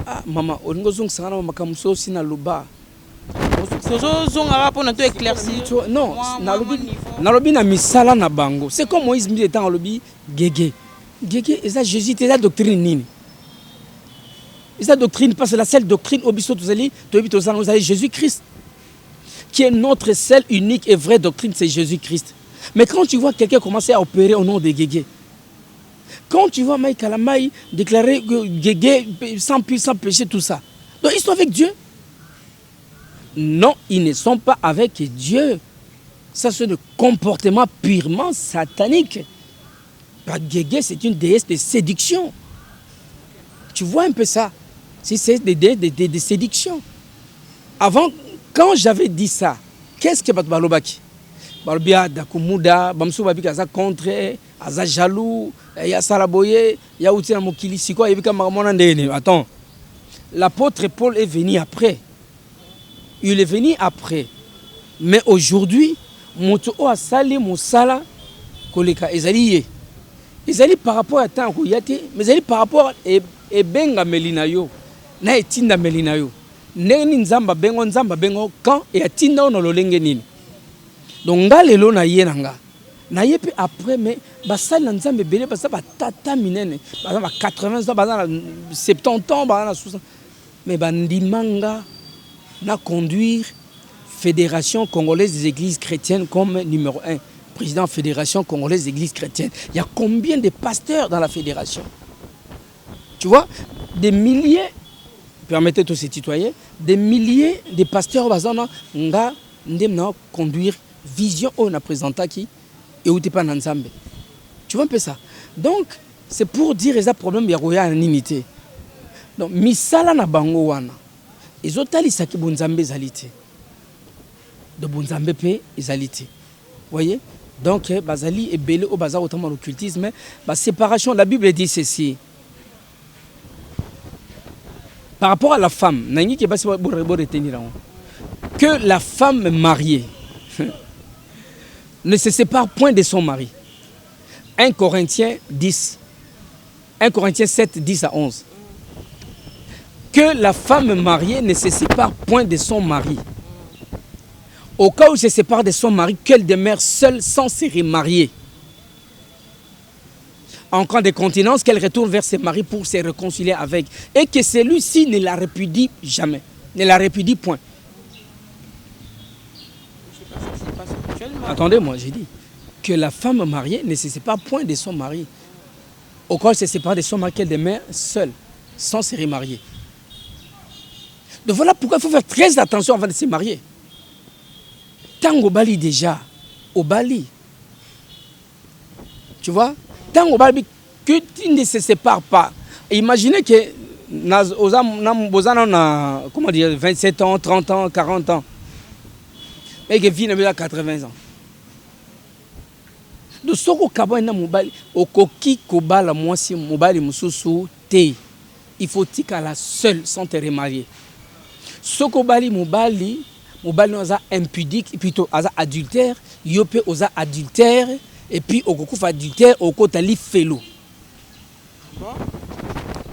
Ah, maman, on a besoin de ça, on a besoin de ça. Non, c'est comme Moïse dit dans le lobby, Gégé. Gégé, c'est Jésus, c'est la doctrine. C'est la doctrine, parce que la seule doctrine, c'est Jésus-Christ. Qui est notre seule, unique et vraie doctrine, c'est Jésus-Christ. Mais quand tu vois quelqu'un commencer à opérer au nom de Gégé, quand tu vois Maï Kalamaï déclarer que Gégé sans péché, tout ça, donc ils sont avec Dieu. Non, ils ne sont pas avec Dieu. Ça, c'est un comportement purement satanique. Gégé, c'est une déesse de séduction. Tu vois un peu ça. C'est des déesses de séduction. Avant, quand j'avais dit ça, qu'est-ce que Balobaki? Balobia, Dakumuda, Bamsou Babika, Aza contre, Aza jaloux, ya Salaboye, ya Outina Mokili, Siko, Yabika Maramonandene. Attends, l'apôtre Paul est venu après. Il est venu après. Mais aujourd'hui, Moto a sali Moussala, Koleka, Ezali. Ezali par rapport à temps, mais Ezali par rapport à Ebenga Melinayo, na Etinda Melinayo. Neni nzamba bengo quand et atinda ono lolenge nini. Donc ngalelo na ye nanga. Na ye pe après mais basali na nzambe belé basa ba tata minene, basa ba 80 ans, basa 70 ans, basa 60. Mais bandimanga na conduire Fédération congolaise des églises chrétiennes comme numéro 1. Président Fédération congolaise des églises chrétiennes. Il y a combien de pasteurs dans la fédération? Tu vois, des milliers, permettez tous ces citoyens, des milliers de pasteurs bazana nga ndemna conduire vision on a présenté qui et où t'es pas nzambe. Tu vois un peu ça. Donc c'est pour dire les problèmes ya roya anonymité. Donc misala na bango wana. Ezotali saki bonzambe zalité. De bonzambe pe ezalité. Voyez? Donc bazali et belé au bazar autant l'occultisme, la séparation, la Bible dit ceci. Par rapport à la femme, que la femme mariée ne se sépare point de son mari. 1 Corinthiens 10. 1 Corinthiens 7, 10 à 11. Que la femme mariée ne se sépare point de son mari. Au cas où elle se sépare de son mari, qu'elle demeure seule sans se remarier. En cas de continence, qu'elle retourne vers ses maris pour se réconcilier avec. Et que celui-ci ne la répudie jamais. Ne la répudie point. Attendez-moi, j'ai dit. Que la femme mariée ne se sépare point de son mari. Au cas où elle se sépare de son mari, qu'elle demeure seule, sans se remarier. Donc voilà pourquoi il faut faire très attention avant de se marier. Tant au Bali déjà, au Bali, tu vois, tant au Bali, que tu ne se sépares pas. Imaginez que comment dire, 27 ans, 30 ans, 40 ans, et que vie n'a 80 ans. Donc, ce que tu as mobali, au coquille kobala moi si mobali mususu te, il faut tika la seule sans te remarier. Ce que bali mobali oza impudique, plutôt oza adultère, yope oza adultère, et puis au kokufa adultère, au kotali felo.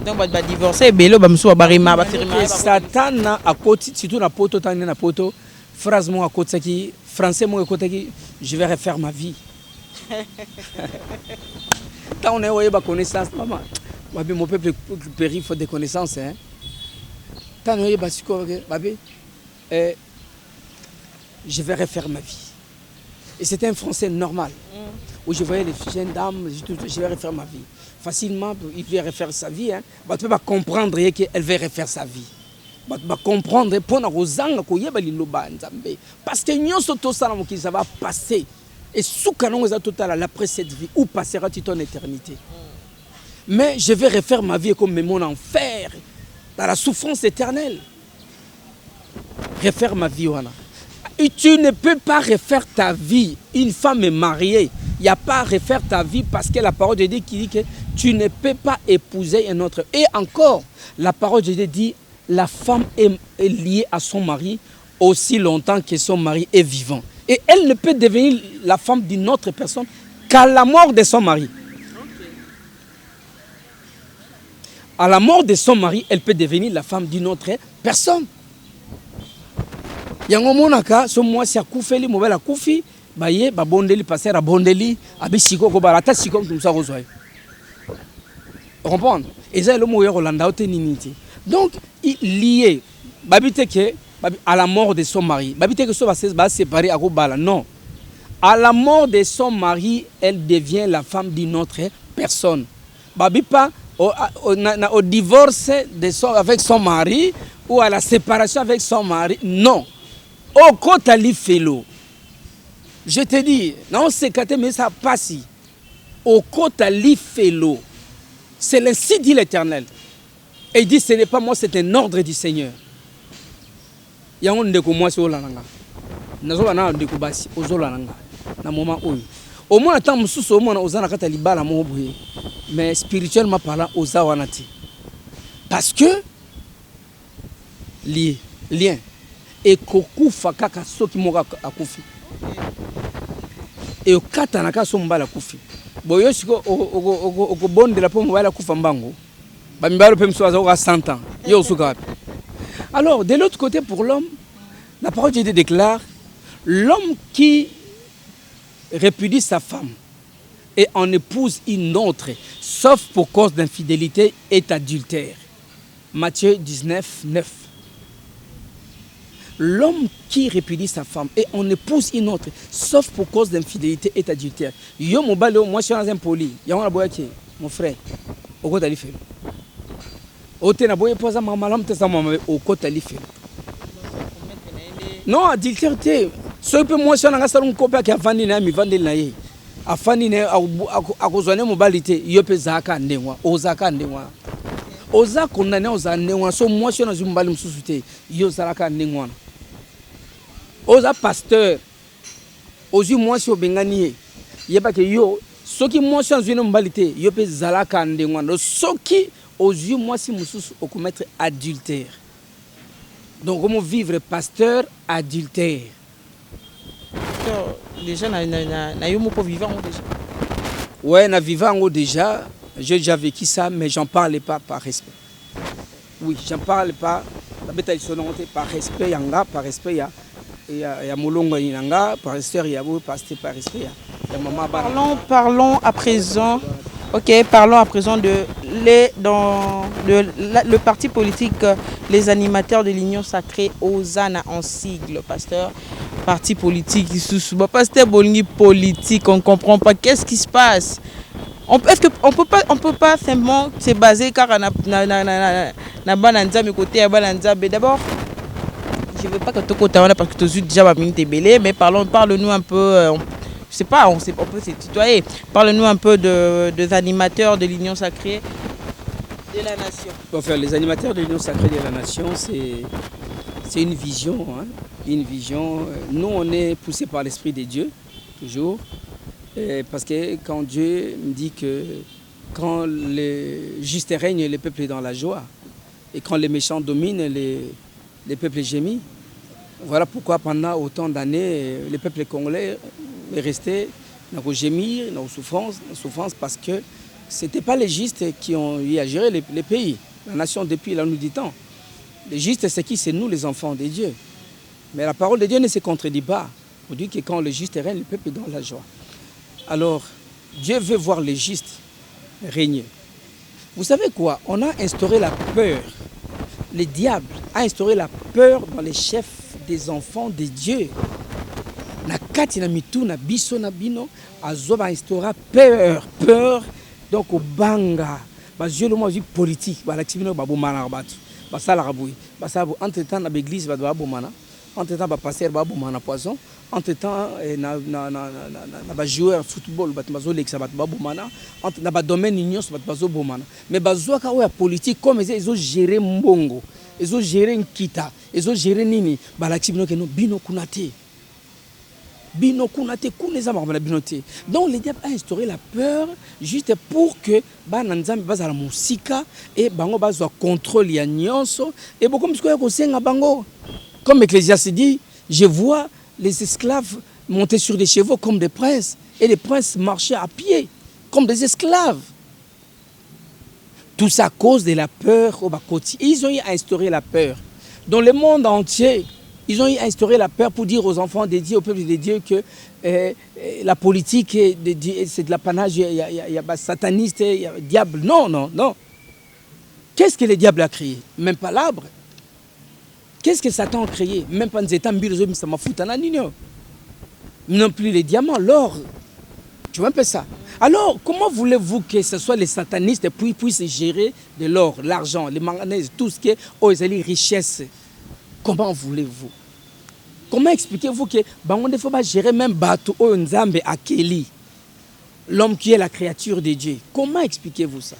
Donc on va divorcer, belo bamsou barima batirima. Satan a côté, surtout na poto tani na poto, phrase moi à côté qui français moi à côté qui je vais refaire ma vie. Tant on est ouais ba connaissance maman. Mon peuple périt faute de connaissances hein. Tant on est ba siko babé je vais refaire ma vie. Et c'était un français normal. Où je voyais les jeunes dames, je vais refaire ma vie. Facilement, il veut refaire sa vie. Hein. Tu ne peux pas comprendre qu'elle veut refaire sa vie. Tu peux comprendre parce que ça va passer. Et sous canon après cette vie, où passera-t-il ton éternité? Mais je vais refaire ma vie comme mon enfer, dans la souffrance éternelle. Refaire ma vie, voilà. Et tu ne peux pas refaire ta vie. Une femme est mariée. Il n'y a pas à refaire ta vie parce que la parole de Dieu qui dit que tu ne peux pas épouser un autre. Et encore, la parole de Dieu dit la femme est liée à son mari aussi longtemps que son mari est vivant. Et elle ne peut devenir la femme d'une autre personne qu'à la mort de son mari. À la mort de son mari, elle peut devenir la femme d'une autre personne. Yango monaka so moi si akufeli mobile akufi baye ba bondeli passer à bondeli abisiko ko barata siko comme ça rezoy. Comprendre? Et ça le moyen Rolanda oteniniti. Donc il lié babite que à la mort de son mari. Babite que so va séparer à Robala non. À la mort de son mari, elle devient la femme d'une autre personne. Babi pas au divorce avec son mari ou à la séparation avec son mari. Non. Au Kotali Felo. Je te dis, non, c'est que mais ça passe. Au Kotali Felo. C'est ainsi dit l'Éternel. Et il dit, ce n'est pas moi, c'est un ordre du Seigneur. Il y a un de moi sur l'ananga. Nazola de Kubasi, aux Olananga. Na moment où. Au moins, attends, Moussous, au moins, aux Anakataliba, la Moboué. Mais spirituellement parlant, aux Awanati. Parce que, lien. Et kokufa kaka soki moka akufi. Et okatanaka so mbala kufi. Boyo siko oko bonde la po mbala kufa mbango. Ba mbalo pe mso aza 100 ans. Yo suka. Alors, de l'autre côté pour l'homme, la parole de Dieu déclare l'homme qui répudie sa femme et en épouse une autre, sauf pour cause d'infidélité, est adultère. Matthieu 19, 9. l'homme qui répudie sa femme et on épouse une autre, sauf pour cause d'infidélité est adultère. Yo mobile, moi je suis dans un poli. Y'a un boyaki, mon frère. Au côté d'Alifel. Au téna boye posa mamalam te sa maman au côté d'Alifel. Non, adultère te. Ce que moi je suis dans un salon copain qui a vendu na mi vendre na ye. A fani ne a kozone mobilité. Yo pe zaka ndengwa, o zaka ndengwa. Oza condamné oza ndengwa so moi je suis dans une mobile msusute. Yo zaka ndengwa. Oza pasteur ozu mwasi obengani yeba ke yo soki mwasi anzu une mbalité yo pe zalaka ndengwana soki ozu mwasi mususu okomettre adultère. Donc comment vivre pasteur adultère? Déjà na yo mo po vivant déjà. Ouais, na vivant déjà, j'ai déjà vécu ça mais j'en parle pas par respect. Oui, j'en parle pas par respect yanga par respect ya. Parlons à présent. Ok, parlons à présent de le parti politique, les animateurs de l'Union Sacrée Ozana en sigle, pasteur. Parti politique, pasteur Bolingi politique, on ne comprend pas qu'est-ce qui se passe. Est-ce qu'on peut pas simplement se baser car na bananza mais côté bananza d'abord. Je ne veux pas que tu côté parce que tu as déjà ma minute belé, mais parle-nous un peu, je sais pas, on peut se tutoyer. Parle-nous un peu des animateurs de l'Union Sacrée de la Nation. Enfin, les animateurs de l'Union Sacrée de la Nation, c'est une vision, hein, une vision. Nous, on est poussés par l'Esprit de Dieu, toujours, parce que quand Dieu me dit que quand le juste règne, le peuple est dans la joie, et quand les méchants dominent, les peuples gémis. Voilà pourquoi pendant autant d'années, le peuple congolais est resté dans le gémir, dans la souffrance, parce que ce n'était pas les justes qui ont eu à gérer les pays, la nation depuis la nuit du temps. Les justes, c'est qui? C'est nous les enfants de Dieu. Mais la parole de Dieu ne se contredit pas. On dit que quand le juste règne, le peuple est dans la joie. Alors, Dieu veut voir les justes régner. Vous savez quoi? On a instauré la peur. Le diable a instauré la peur dans les chefs des enfants de Dieu. Na kati na mitu na biso na bino azoba instaura peur. Donc au banga, bazio le mot politique, ba l'activité ba bomana batu. Ba sala rabui, ba sabo entre-temps na l'église ba bomana, entre-temps ba pasteur ba bomana poison, entre-temps na ba joueur football ba bazo lexa ba bomana, entre na ba domaine union ba bazo bomana. Mais bazo ka o ya politique comme ils ont géré mbongo, ils ont géré nkita, ils ont géré nini, ba l'activité que no bino kunate. Bino kunate kuneza ba binote. Donc le diable a instauré la peur juste pour que ba nanzambi bazala musika et bango bazwa contrôle ya nyonso et beaucoup comme ce que kosenga bango. Comme Ecclésiaste dit, je vois les esclaves monter sur des chevaux comme des princes et les princes marchaient à pied comme des esclaves. Tout ça à cause de la peur au Bakoti. Ils ont instauré la peur. Dans le monde entier, ils ont instauré la peur pour dire aux enfants de Dieu, au peuple de Dieu que la politique, c'est de l'apanage, il y a sataniste, il y a diable. Non, non, non. Qu'est-ce que le diable a créé? Même pas l'arbre. Qu'est-ce que Satan a créé? Même pas non plus les diamants, l'or. Tu vois un peu ça. Alors, comment voulez-vous que ce soit les satanistes qui puissent gérer de l'or, l'argent, les manganèses, tout ce qui est les richesses? Comment voulez-vous? Comment expliquez-vous que on ne faut pas gérer même Batou Nzambe Akeli, l'homme qui est la créature de Dieu? Comment expliquez-vous ça?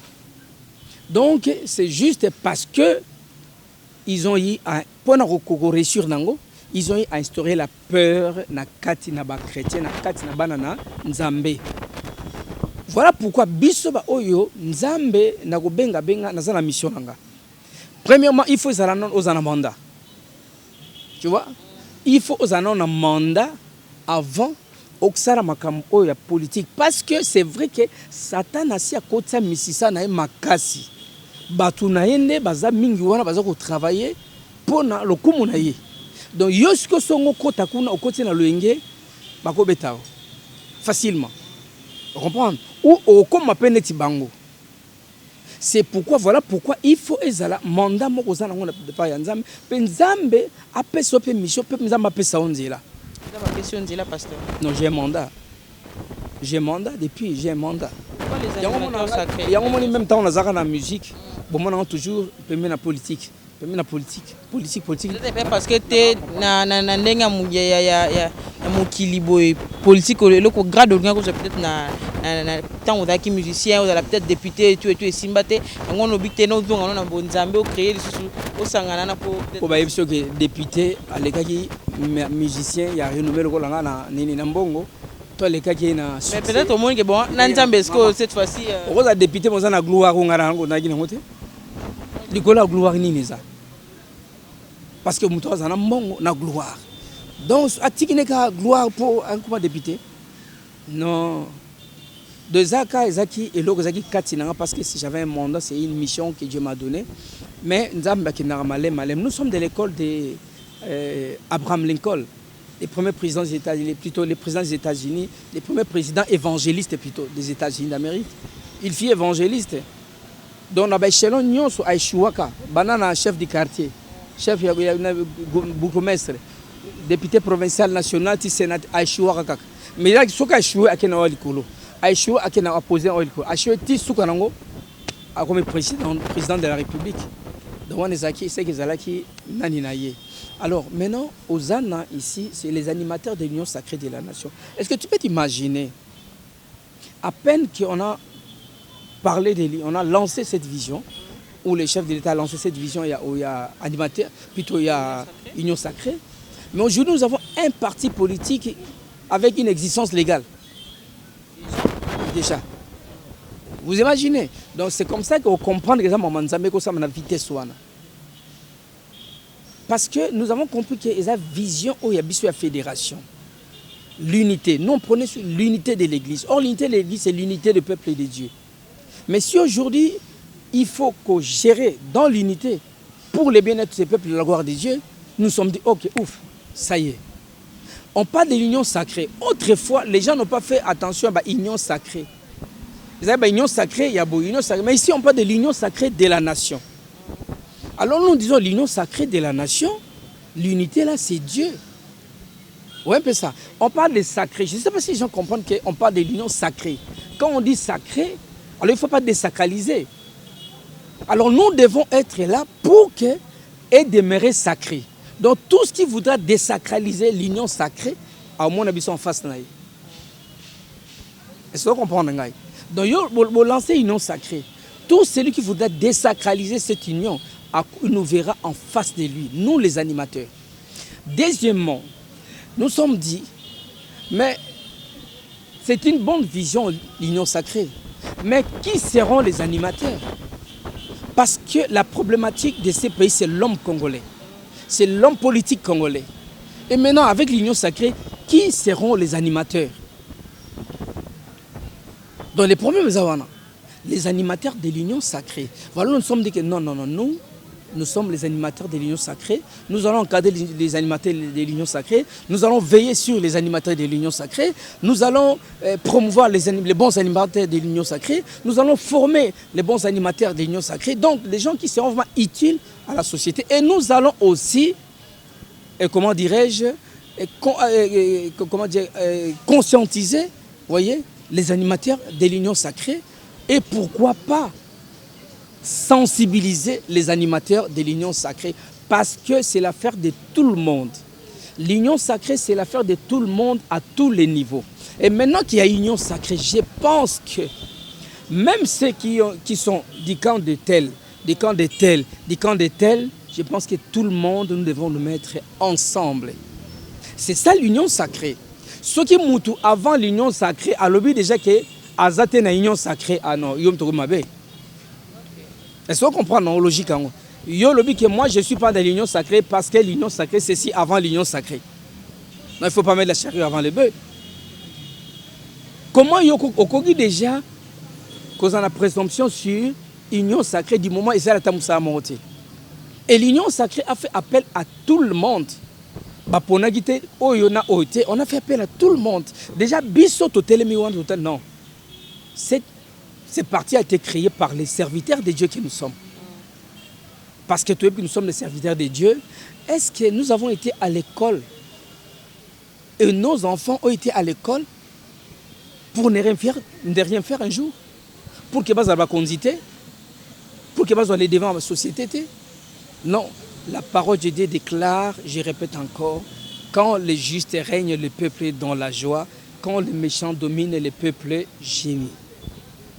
Donc, c'est juste parce que ils ont eu ils ont eu à instaurer la peur na kati na ba chrétien na kati na banana Nzambe. Voilà pourquoi biso ba oyo Nzambe na go benga na za na mission nanga. Premièrement, il faut aux mandat. Tu vois? Il faut aux un mandat avant oksara makambo ya politique parce que c'est vrai que Satan a si à côté misisa na makasi. Batu na yende baza mingi wana baza ko travailler pour na lokumu na ye. Donc yosko songo kota kuna okoti na loenge bako betao facilement. Comprendre? Ou comme appelle ti bango. C'est pourquoi, voilà pourquoi il faut ezala mandat moko za nango de pa ya nzambe pe nzambe apesa pe mission pe nzambe apesa onzela. Pasteur. Non, j'ai un mandat. J'ai un mandat depuis, j'ai un mandat. Pourquoi les animateurs sacrés? Il y a un moment même temps on a zara na musique. Bon moi on toujours permis la politique. Permis la politique. Politique. C'est parce que tu na ndenga ya mokili boy politique le ko grade nga ko peut-être na tant on a qui musicien, on a peut-être député tu es simbaté. On no bité no zonga na bonzambe o créer au sangana na pour ba yebso que député alekaki musicien ya renouveler ko langa na nini na mbongo. Mais peut-être au moins que bon, cette fois-ci. On a député, on a gloire, on a la gloire ni ça. Parce que nous avons un gloire. Donc, est-ce que gloire pour un député? Non. De Zaka et Zaki et l'autre Zaki Katina, parce que si j'avais un mandat, c'est une mission que Dieu m'a donnée. Mais nous sommes de l'école d'Abraham Lincoln. Les premiers présidents des États-Unis, plutôt les présidents des États-Unis, les premiers présidents évangélistes plutôt des États-Unis d'Amérique. Il fut évangéliste. Donc, on a échelon Nyon sur Aïchouaka, banana chef du quartier, chef bourgmestre, député provincial national, Sénat Aïchouaka. Mais là, ce qu'il a échoué à Kena Olikolo, Aïchoué à Kena opposé à Olikolo, Aïchoué Tissoukanango, comme président de la République. Donc, on est qui c'est qu'ils allaient naninaye. Alors maintenant, Hosanna ici, c'est les animateurs de l'Union sacrée de la nation. Est-ce que tu peux t'imaginer, à peine qu'on a parlé de lui, on a lancé cette vision, où le chef de l'État a lancé cette vision, il y a animateur, plutôt il y a Union sacrée. Mais aujourd'hui, nous avons un parti politique avec une existence légale. Déjà. Vous imaginez? Donc c'est comme ça qu'on comprend que ça m'a vitesse. Parce que nous avons compris qu'il y a une vision où il y a la fédération. L'unité. Nous, on prenait sur l'unité de l'Église. Or, l'unité de l'Église, c'est l'unité du peuple et de Dieu. Mais si aujourd'hui, il faut qu'on gère dans l'unité pour le bien-être de ce peuple et la gloire de Dieu, nous sommes dit, ok, ouf, ça y est. On parle de l'union sacrée. Autrefois, les gens n'ont pas fait attention à l'union sacrée. Vous savez, l'union sacrée, il y a beaucoup d'union sacrée. Mais ici, on parle de l'union sacrée de la nation. Alors nous disons l'union sacrée de la nation, l'unité là c'est Dieu. Oui, un peu ça. On parle de sacré. Je ne sais pas si les gens comprennent qu'on parle de l'union sacrée. Quand on dit sacré, alors il ne faut pas désacraliser. Alors nous devons être là pour que et demeurer sacré. Donc tout ce qui voudra désacraliser l'union sacrée, à mon avis, sont en face. Est-ce que vous comprenez? Donc vous lancez l'union sacrée. Tout celui qui voudra désacraliser cette union, nous verra en face de lui, nous les animateurs. Deuxièmement, nous sommes dit, mais c'est une bonne vision, l'union sacrée. Mais qui seront les animateurs? Parce que la problématique de ces pays, c'est l'homme congolais. C'est l'homme politique congolais. Et maintenant, avec l'union sacrée, qui seront les animateurs? Dans les problèmes, les animateurs de l'union sacrée. Voilà, nous sommes dit que non, nous sommes les animateurs de l'union sacrée. Nous allons encadrer les animateurs de l'union sacrée. Nous allons veiller sur les animateurs de l'union sacrée. Nous allons promouvoir les bons animateurs de l'union sacrée. Nous allons former les bons animateurs de l'union sacrée. Donc, les gens qui seront vraiment utiles à la société. Et nous allons aussi, comment dirais-je, conscientiser, voyez, les animateurs de l'union sacrée. Et pourquoi pas sensibiliser les animateurs de l'union sacrée, parce que c'est l'affaire de tout le monde. L'union sacrée, c'est l'affaire de tout le monde à tous les niveaux. Et maintenant qu'il y a union sacrée, je pense que même ceux qui sont du camp de tel, du camp de tel, du camp de tel, je pense que tout le monde, nous devons nous mettre ensemble. C'est ça l'union sacrée. Ce qui moutou avant l'union sacrée, à l'objet déjà que Azate na union sacrée, ah non, yom to mabe. Est-ce qu'on comprend la logique? Yo lobby que moi je ne suis pas dans l'union sacrée parce que l'union sacrée c'est si avant l'union sacrée. Non, il ne faut pas mettre la charrue avant le bœuf. Comment yo okogi déjà cause la présomption sur l'union sacrée du moment où il a monté. Et l'union sacrée a fait appel à tout le monde. On a fait appel à tout le monde. Déjà, biso to telemi non. Ce parti a été créé par les serviteurs de Dieu que nous sommes. Parce que nous sommes les serviteurs de Dieu. Est-ce que nous avons été à l'école et nos enfants ont été à l'école pour ne rien faire un jour? Pour que bazar condité, pour que bazar aller devant la société? Non, la parole de Dieu déclare, je répète encore, quand les justes règnent, le peuple est dans la joie, quand les méchants dominent, le peuple gémit.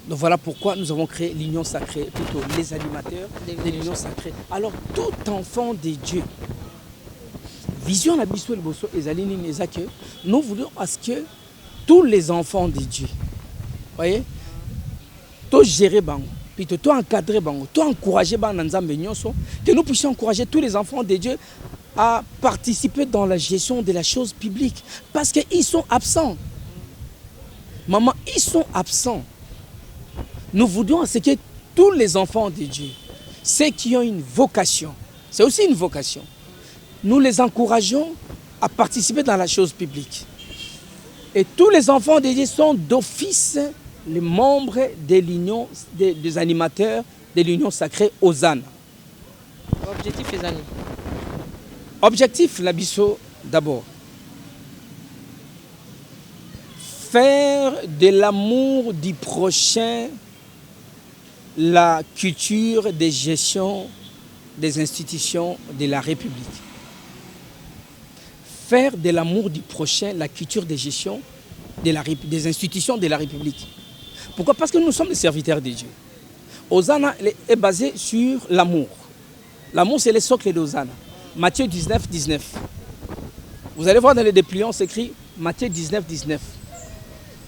Donc voilà pourquoi nous avons créé l'union sacrée, plutôt les animateurs de l'union sacrée. Alors tout enfant de Dieu, vision la biso liboso ezalini nezake, nous voulons à ce que tous les enfants de Dieu, voyez, tout gérer bango, puis tout encadrer bango, tout encourager bango nzambe nyonso, que nous puissions encourager tous les enfants de Dieu à participer dans la gestion de la chose publique, parce qu'ils sont absents. Maman, ils sont absents. Nous voulons à ce que tous les enfants de Dieu, ceux qui ont une vocation, c'est aussi une vocation, nous les encourageons à participer dans la chose publique. Et tous les enfants de Dieu sont d'office les membres de l'union des animateurs de l'union sacrée Hosanna. Objectif les amis. Objectif Labisso d'abord. Faire de l'amour du prochain la culture de gestion des institutions de la République. Faire de l'amour du prochain la culture de gestion des institutions de la République. Pourquoi? Parce que nous sommes les serviteurs de Dieu. Hosanna est basé sur l'amour. L'amour, c'est le socle d'Hosanna. Matthieu 19, 19. Vous allez voir dans les dépliants, c'est écrit Matthieu 19, 19.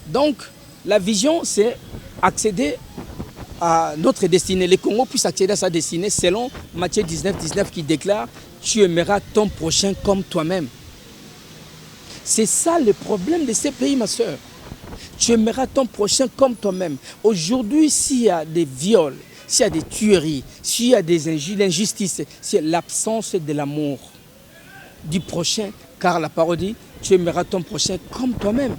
Donc, la vision, c'est accéder à notre destinée. Les Congos puissent accéder à sa destinée selon Matthieu 19, 19 qui déclare « Tu aimeras ton prochain comme toi-même ». C'est ça le problème de ces pays, ma soeur. Tu aimeras ton prochain comme toi-même. Aujourd'hui, s'il y a des viols, s'il y a des tueries, s'il y a des injustices, c'est l'absence de l'amour du prochain. Car la parole dit, tu aimeras ton prochain comme toi-même.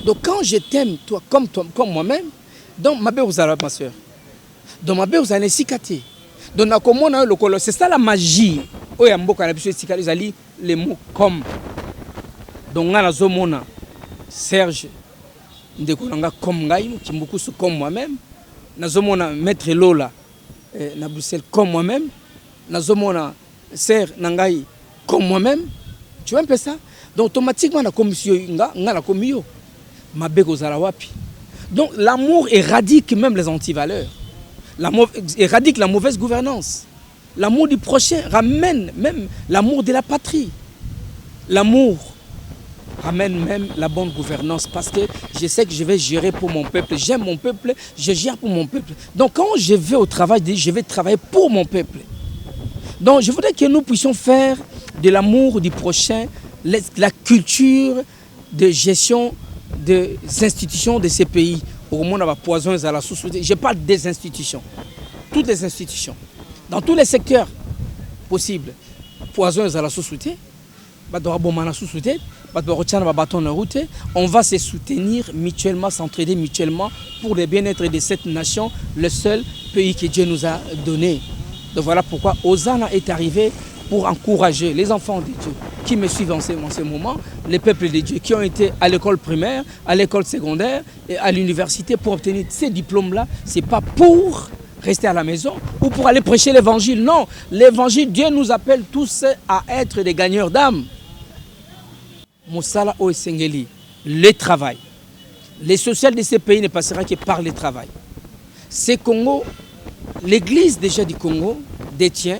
Donc quand je t'aime, toi, comme moi-même, donc ma belle, vous allez, ma soeur. Donc ma belle, vous allez cicater. Donc c'est ça la magie. Les mots comme. Donc on a la Serge Ndekolanga comme Ngaï, qui beaucoup comme moi-même. Nazomona Maître Lola na Bruxelles comme moi-même. Nazomona Serge Nangaï comme moi-même. Tu vois un peu ça? Donc automatiquement la commission la commission ma beko zarawapi. Donc l'amour éradique même les antivaleurs. L'amour éradique la mauvaise gouvernance. L'amour du prochain ramène même l'amour de la patrie. L'amour ramène même la bonne gouvernance parce que je sais que je vais gérer pour mon peuple. J'aime mon peuple, je gère pour mon peuple. Donc quand je vais au travail, je vais travailler pour mon peuple. Donc je voudrais que nous puissions faire de l'amour du prochain la culture de gestion des institutions de ces pays. Au moins, on va poison à la sous-souté. Je parle des institutions. Toutes les institutions. Dans tous les secteurs possibles. Poison à la sous-souté. On va se soutenir mutuellement, s'entraider mutuellement pour le bien-être de cette nation, le seul pays que Dieu nous a donné. Donc voilà pourquoi Hosanna est arrivé pour encourager les enfants de Dieu qui me suivent en ce moment, les peuples de Dieu qui ont été à l'école primaire, à l'école secondaire et à l'université pour obtenir ces diplômes-là. Ce n'est pas pour rester à la maison ou pour aller prêcher l'évangile. Non, l'évangile, Dieu nous appelle tous à être des gagneurs d'âme. Moussala Oesengeli, le travail. Les social de ces pays ne passera que par le travail. Ces Congo, l'église déjà du Congo détient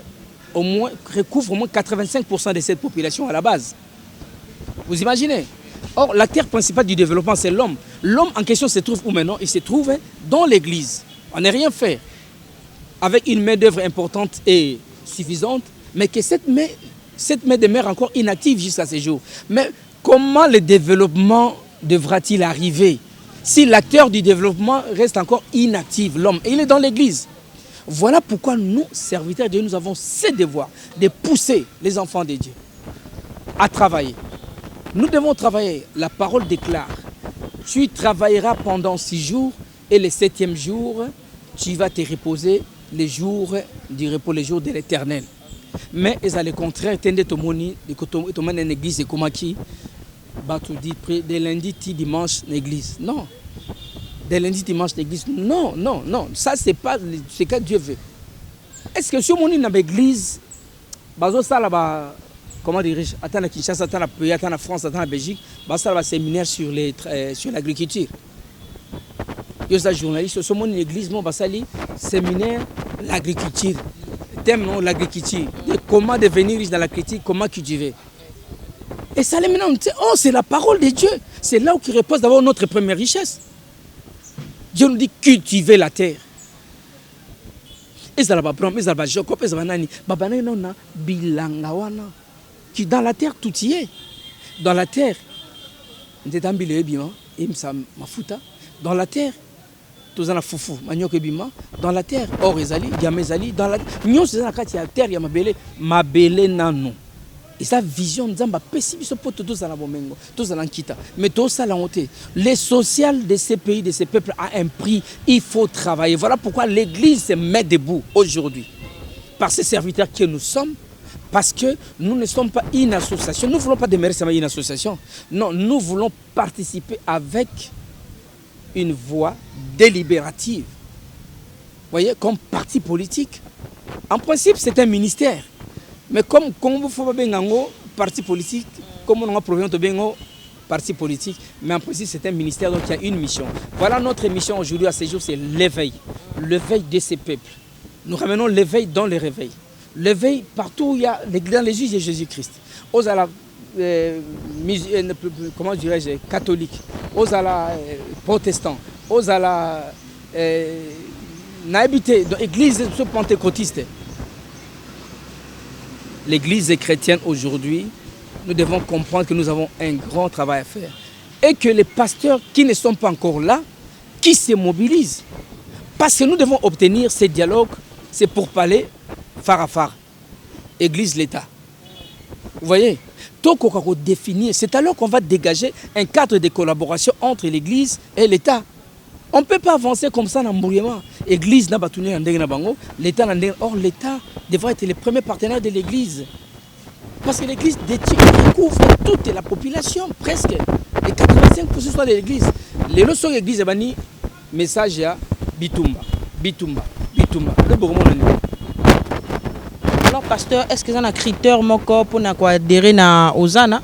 au moins, recouvre au moins 85% de cette population à la base. Vous imaginez? Or, l'acteur principal du développement, c'est l'homme. L'homme en question se trouve où maintenant? Il se trouve dans l'église. On n'a rien fait avec une main-d'œuvre importante et suffisante, mais que cette main demeure encore inactive jusqu'à ce jour. Mais comment le développement devra-t-il arriver si l'acteur du développement reste encore inactif, l'homme? Et il est dans l'église. Voilà pourquoi nous, serviteurs de Dieu, nous avons ce devoir de pousser les enfants de Dieu à travailler. Nous devons travailler. La parole déclare, tu travailleras pendant 6 jours Et le 7e jour, tu vas te reposer les jours du repos, les jours de l'Éternel. Mais ils allaient contraire, tu as une église et comment qui de lundi à dimanche l'église. Non. De lundi à dimanche l'église. Non, non, non. Ça, c'est pas ce que Dieu veut. Est-ce que si on est dans l'église, comment dirais-je, attends la Kinshasa, attends la pays, attends la France, attends la Belgique, ça va séminaire sur l'agriculture. Il y a des journalistes, si on est dans l'église, on va séminaire l'agriculture. Thème non, l'agriculture. Comment devenir riche dans l'agriculture, comment cultiver. Et ça, maintenant, oh, c'est la parole de Dieu. C'est là où il repose d'avoir notre première richesse. Dieu nous dit cultiver la terre. Et ça va prendre, ça va Jacob, ça va nani. Babana non bilangawana. Qui dans la terre tout y est. Dans la terre, ndeta mbile bima, imsa mafuta. Dans la terre, tout ça foufou, manioc bima. Dans la terre, or ezali, diamant ezali. Dans la nyon c'est dans la terre, ya mabele nano. Et sa vision nous a pessimiste pour tous à la bomengo, tous à l'anquita. Mais tout ça la honte. Les social de ces pays, de ces peuples a un prix. Il faut travailler. Voilà pourquoi l'Église se met debout aujourd'hui. Par ces serviteurs que nous sommes, parce que nous ne sommes pas une association. Nous ne voulons pas demeurer seulement une association. Non, nous voulons participer avec une voix délibérative. Vous voyez, comme parti politique. En principe, c'est un ministère. Mais comme vous faites un parti politique, comme on a provient de parti politique, mais en principe c'est un ministère donc il y a une mission. Voilà notre mission aujourd'hui à ce jour, c'est l'éveil. L'éveil de ces peuples. Nous ramenons l'éveil dans le réveil. L'éveil partout où il y a dans les yeux de Jésus-Christ. Aux à la comment dirais-je, catholique, aux à la protestant, aux à la n'habité dans l'église pentecôtiste. L'Église chrétienne aujourd'hui, nous devons comprendre que nous avons un grand travail à faire. Et que les pasteurs qui ne sont pas encore là, qui se mobilisent. Parce que nous devons obtenir ces dialogues, c'est pour parler phare à phare. Église, l'État. Vous voyez, tout qu'on va définir, c'est alors qu'on va dégager un cadre de collaboration entre l'Église et l'État. On ne peut pas avancer comme ça dans le mouvement. L'église n'a pas tourné en bango, l'État n'a pas. Or, l'État devrait être le premier partenaire de l'Église. Parce que l'Église couvre toute la population, presque. Et 85% de l'Église. Les leçons de l'Église, c'est un message à Bitumba, Bitumba, Bitumba. Alors, pasteur, est-ce que vous avez un critère pour adhérer à Osana?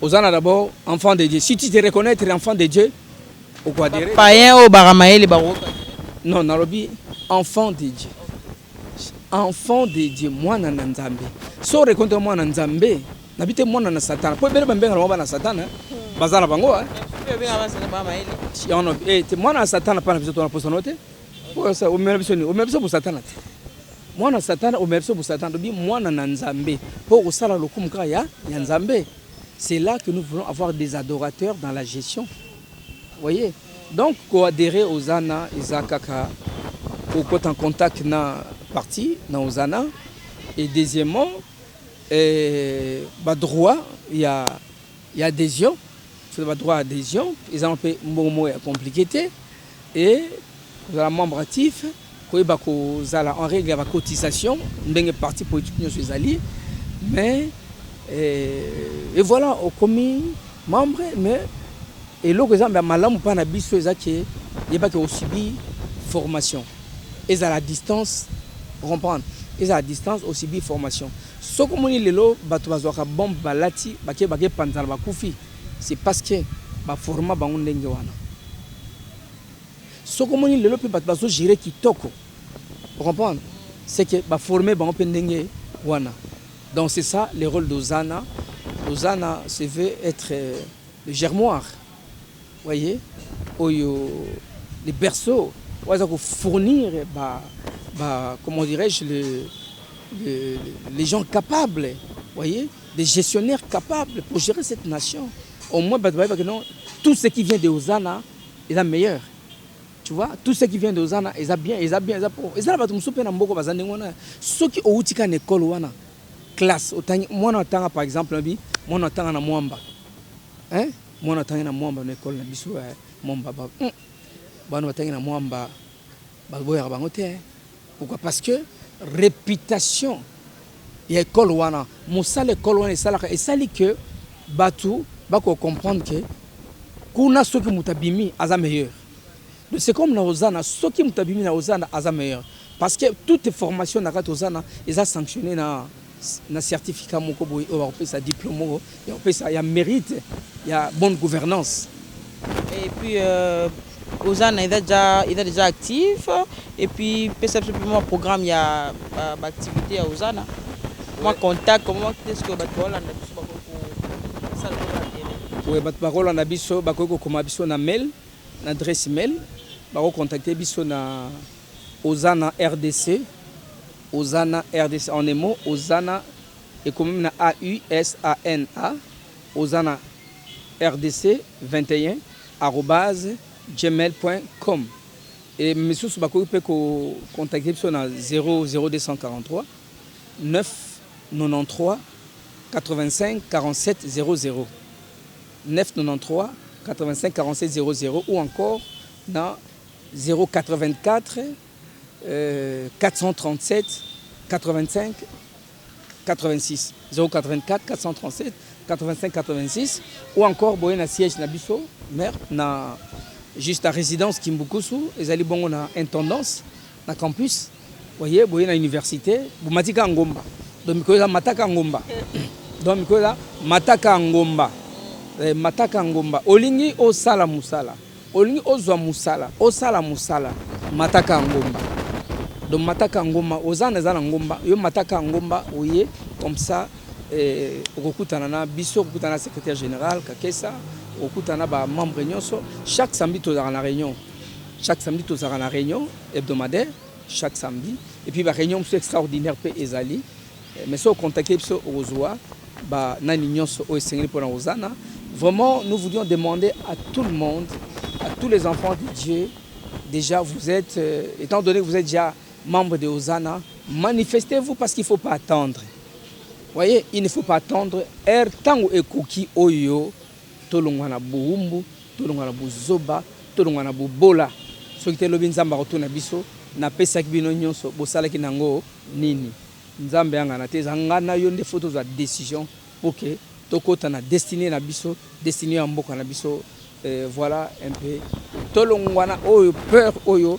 Osana d'abord, enfant de Dieu. Si tu te reconnais être enfant de Dieu, païen au baramaël baroko. Non, Narobi, enfant de Dieu. Enfant de Dieu, moi na Nzambe. So reconnaître moi na Nzambe, n'habite moi na Satan. Pour belle bembe na na Satan, bazala bango hein. Moi na Satan pas na biso na poso note. Pour ça o merbiso pour Satan. Moi na Satan o merbiso pour Satan, dobi moi na Nzambe. Pour osala lokumka ya Nzambe. C'est là que nous voulons avoir des adorateurs dans la gestion. Vous voyez, donc pour adhérer aux Zana, Isakaka, pour être en contact avec la partie, dans Zana. Et deuxièmement, droit, il y a adhésion, il y a droit à adhésion, ils ont fait un compliqué. Et vous avez un membre actif, vous avez en règle la cotisation, vous avez parti politique, mais et voilà, au commis membre, mais. Et là, par exemple, malamu pas na biso ezaki yeba que aussi formation. Et à la distance, comprendre. Et à la distance aussi formation. Ce que moni lelo bato bazwaka bombe balati bake panzala bakufi. C'est parce que ba forma bango ndenge wana. Ce que moni lelo pe bato bazo gérer kitoko. Comprendre. C'est que ba former bango pe ndenge wana. Donc c'est ça le rôle d'Ozana. Ozana se veut être le germoire. Vous voyez, les berceaux, on va fournir, comment dirais-je, les gens capables, voyez, des gestionnaires capables pour gérer cette nation. Au moins, tout ce qui vient de Ozana est meilleur. Tu vois, tout ce qui vient de Ozana est bien, ils ont bien, ils ont bien. Ceux qui ont une école, classe, moi, par exemple, moi, je suis Mwamba. Hein? Moi, je suis à l'école, je suis à Mwamba. bana batangi na mwamba baboya bango te. Pourquoi? Parce que réputation ya école wana musala école wana esalaka esali que batu bako comprendre que kuna soki mutabimi aza meilleur. C'est comme na ozana soki mutabimi na ozana aza meilleur. Parce que toute formation na kati ozana eza sanctionné na certificat moko boy o ba sa diplôme moko ya ya mérite, ya bonne gouvernance. Et puis Ozana il est déjà actif et puis peut-être mon programme il y a activité à Ozana. Moi contact comment est-ce que batol na biso ba ko ça le oui batol na biso ba ko koma biso na mail na adresse mail ba ko contacter biso na Ozana RDC en émo Ozana et comme na AUSANA Ozana RDC 21 @gmail.com et monsieur Subako peut contacter sur 00243 993 85 47 00 993 85 47 00 ou encore dans 084 437 85 86 084 437 85 86 ou encore boye na siège na biso maire na juste à résidence Kimbukusu ezali bongo na intendance na campus voyez boye na université bumatika ngomba donc mikola mataka ngomba donc mikola mataka ngomba mataka ngomba olingi osala musala olingi ozwa musala osala musala mataka ngomba donc mataka ngomba ozana zana ngomba yo mataka ngomba oye comme ça okutana na biso okutana secrétaire général Kakesa okutana ba membre nyonso chaque samedi tozara na réunion hebdomadaire chaque samedi et puis ba réunion extraordinaire pe ezali mais so contacter biso ozwa ba nani nyonso o esengeli pour ozana. Vraiment nous voulions demander à tout le monde, à tous les enfants de Dieu, déjà vous êtes étant donné que vous êtes déjà membre de Ozana, manifestez-vous parce qu'il ne faut pas attendre. Voyez, il ne faut pas attendre. Tango ekoki oyo, tolongwana buumbu, tolongwana buzoba, tolongwana bubola. Soki te lobi nzamba rotuna biso, na pesa kibino nyonso, bosala ki nango nini. Nzambe anga na te zangana yo nde photos za décision pour que tokota na destiné na biso, destiné ya mboka na biso. Voilà un peu. Tolongwana oyo peur oyo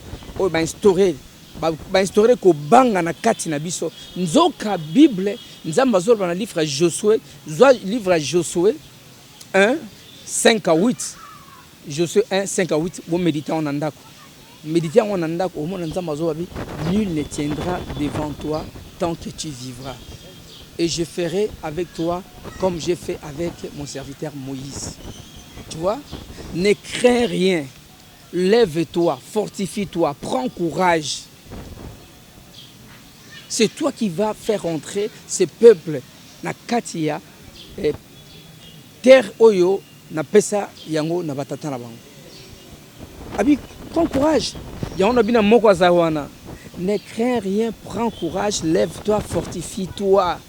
ba instaurer ko banga na kati na biso nzoka Bible nzamba zolba na livre Josué 1 5 à 8 Josué 1 5 à 8 bo méditer en ndako o mona nzamba zolba nul ne tiendra devant toi tant que tu vivras et je ferai avec toi comme j'ai fait avec mon serviteur Moïse. Tu vois, ne crains rien, lève-toi, fortifie-toi, prends courage. C'est toi qui vas faire entrer ce peuple na katia terre oyo na pesa yango na batata na bango. Abi prends courage. Yango bina moko zawana. Ne crains rien, prends courage, lève-toi, fortifie-toi.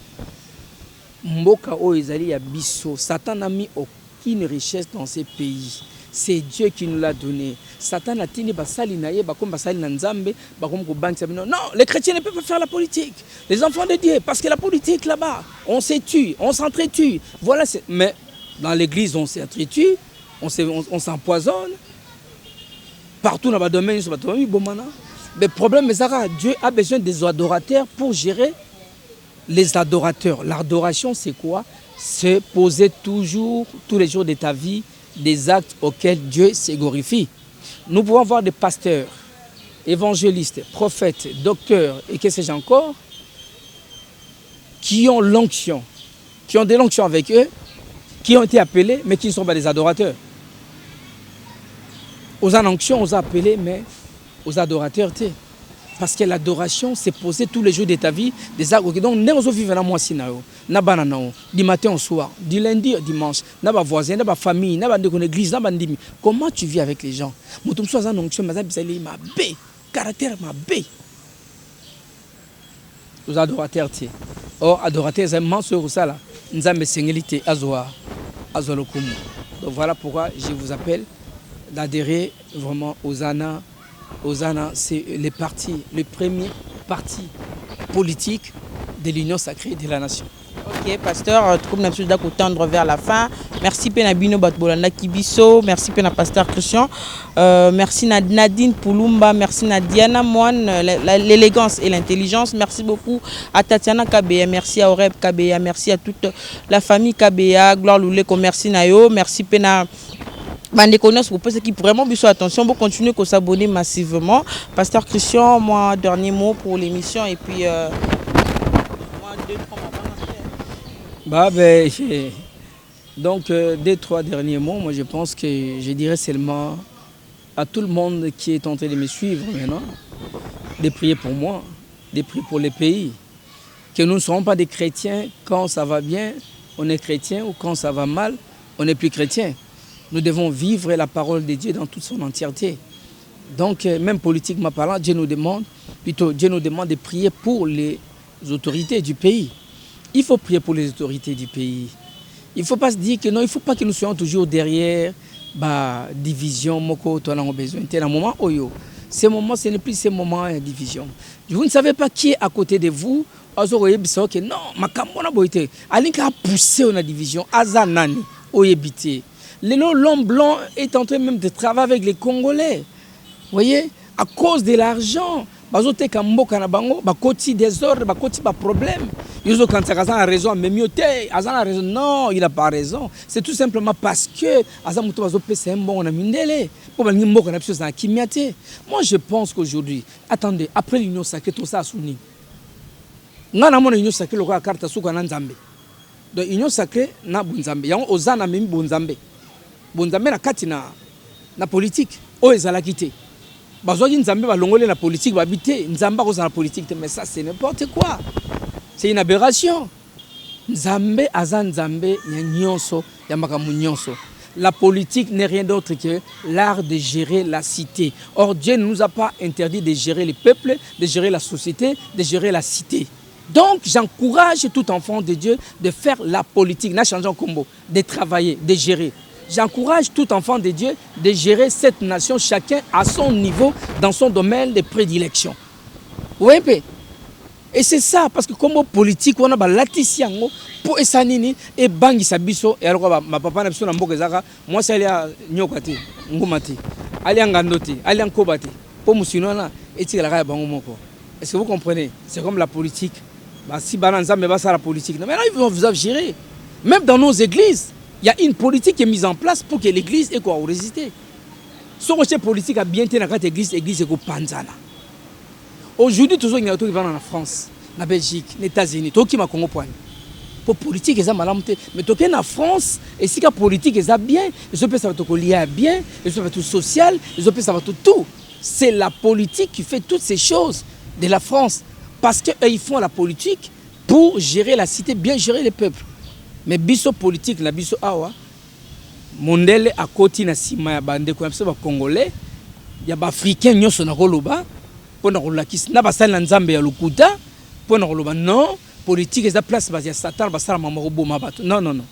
Mboka oyo ezali ya biso. Satan n'a mis aucune richesse dans ces pays. C'est Dieu qui nous l'a donné. Satan a tini basali naye bakom basali na nzambe bakom ko bank sabino. Non, les chrétiens ne peuvent pas faire la politique. Les enfants de Dieu parce que la politique là-bas, on s'entretue, on s'entretue. Voilà, mais dans l'église on s'entretue, on s'empoisonne. Partout dans le domaine, le problème c'est que Dieu a besoin des adorateurs pour gérer les adorateurs. L'adoration c'est quoi? C'est poser toujours tous les jours de ta vie des actes auxquels Dieu se glorifie. Nous pouvons voir des pasteurs, évangélistes, prophètes, docteurs et que sais-je encore, qui ont l'onction, qui ont de l'onction avec eux, qui ont été appelés mais qui ne sont pas des adorateurs. Aux onctions, aux appelés mais aux adorateurs. Parce que l'adoration, c'est poser tous les jours de ta vie des actes. Donc, nous vivons dans moi, du matin au soir, du lundi au dimanche, dans ma voisin, dans ma famille, dans ma église, dans ma dîme. Comment tu vis avec les gens? Caractère ma bé. Aux adorateurs. Or, adorateurs, c'est un sur ça là. Nous avons une singulité à Zoa, à Zolokumu. Donc voilà pourquoi je vous appelle d'adhérer vraiment aux ANA. Aux ANA, c'est le premier parti politique de l'Union sacrée de la nation. Ok, pasteur, comme d'habitude, d'accord, tendre vers la fin. Merci Penabino Batbolanda Kibiso, merci Pena pasteur Christian, merci Nadine Poulumba, merci Nadiana Moine, l'élégance et l'intelligence. Merci beaucoup à Tatiana Kabea, merci à Oreb Kabea, merci à toute la famille Kabea, Gloire Louleko, merci Nayo, merci Pena. Pour ceux qui vraiment besoin attention, pour continuer à s'abonner massivement. Pasteur Christian, moi, dernier mot pour l'émission et puis moi, 2-3 donc, 2-3 derniers mots, moi je pense que je dirais seulement à tout le monde qui est en train de me suivre maintenant, de prier pour moi, de prier pour les pays. Que nous ne serons pas des chrétiens quand ça va bien, on est chrétien, ou quand ça va mal, on n'est plus chrétien. Nous devons vivre la parole de Dieu dans toute son entièreté. Donc, même politiquement parlant, Dieu nous demande de prier pour les autorités du pays. Il faut prier pour les autorités du pays. Il ne faut pas se dire que non, il ne faut pas que nous soyons toujours derrière division, moko, toi, on a besoin. Ce moment, ce n'est plus ce moment de division. Vous ne savez pas qui est à côté de vous. Que non, makamona boite. Alinka a poussé la division. Azanani, oyebite. L'homme blanc est en train même de travailler avec les Congolais. Vous voyez, à cause de l'argent, bazote kamboka na bango, bakoti désordre, bakoti ba problème. Yozo quand ça a raison, mais mieux Azan a raison. Non, il n'a pas raison. C'est tout simplement parce que Azan muto bazope c'est un bon na mindele. Pour ba ngimboka na chose na kimiate. Moi je pense qu'aujourd'hui, attendez, après l'union sacrée tout ça a souni. Ngana mona union sacrée lokwa carte suka na Nzambe. Donc union sacrée na bunzambe. Yango ozana memi bunzambe. Bunzambe na kati na politique. O ezala kité. Bazwa Nzambe balongole la politique babité, Nzamba ko na politique mais ça c'est n'importe quoi. C'est une aberration. Nzambe azan Nzambe nyonso ya makamu nyonso. La politique n'est rien d'autre que l'art de gérer la cité. Or Dieu ne nous a pas interdit de gérer les peuples, de gérer la société, de gérer la cité. Donc j'encourage tout enfant de Dieu de faire la politique, n'a changé en combo, de travailler, de gérer. J'encourage tout enfant de Dieu de gérer cette nation, chacun à son niveau, dans son domaine de prédilection. Vous voyez? Et c'est ça, parce que comme politique, on a latisiango pour esanini et bangi sabiso et alors ma papa na biso na mboka ezaka moi c'est aller nyokati ngumati aller ngandoti aller nkobati pour musinona etikala ka bango moko. Est-ce que vous comprenez? C'est comme la politique. Bah si bananza mais ba ça la politique. Non mais là ils vont vous gérer. Même dans nos églises, il y a une politique qui est mise en place pour que l'église ait quoi résister. Ce que politique a bien été dans cette église est ko panzana. Aujourd'hui, tout ça, il y a tout qui va en France, en Belgique, en États-Unis, tout qui m'a Congo point. Pour politique, ils ont mal mais tout qui en France, et si la politique ils ont bien, ils ont ça va tout lié à bien, ils ont tout social, ils ont ça va tout. C'est la politique qui fait toutes ces choses de la France, parce que ils font la politique pour gérer la cité, bien gérer les peuples. Mais biso politique, la biso awa, mondele à côté na sima ya bande ko ba congolais, ya ba africain nyoso na koloba. Pour nous relakis na basal na nzambe ya lukuta pour nous roloba non politique eza place base ya satan basala mama ko boma bato non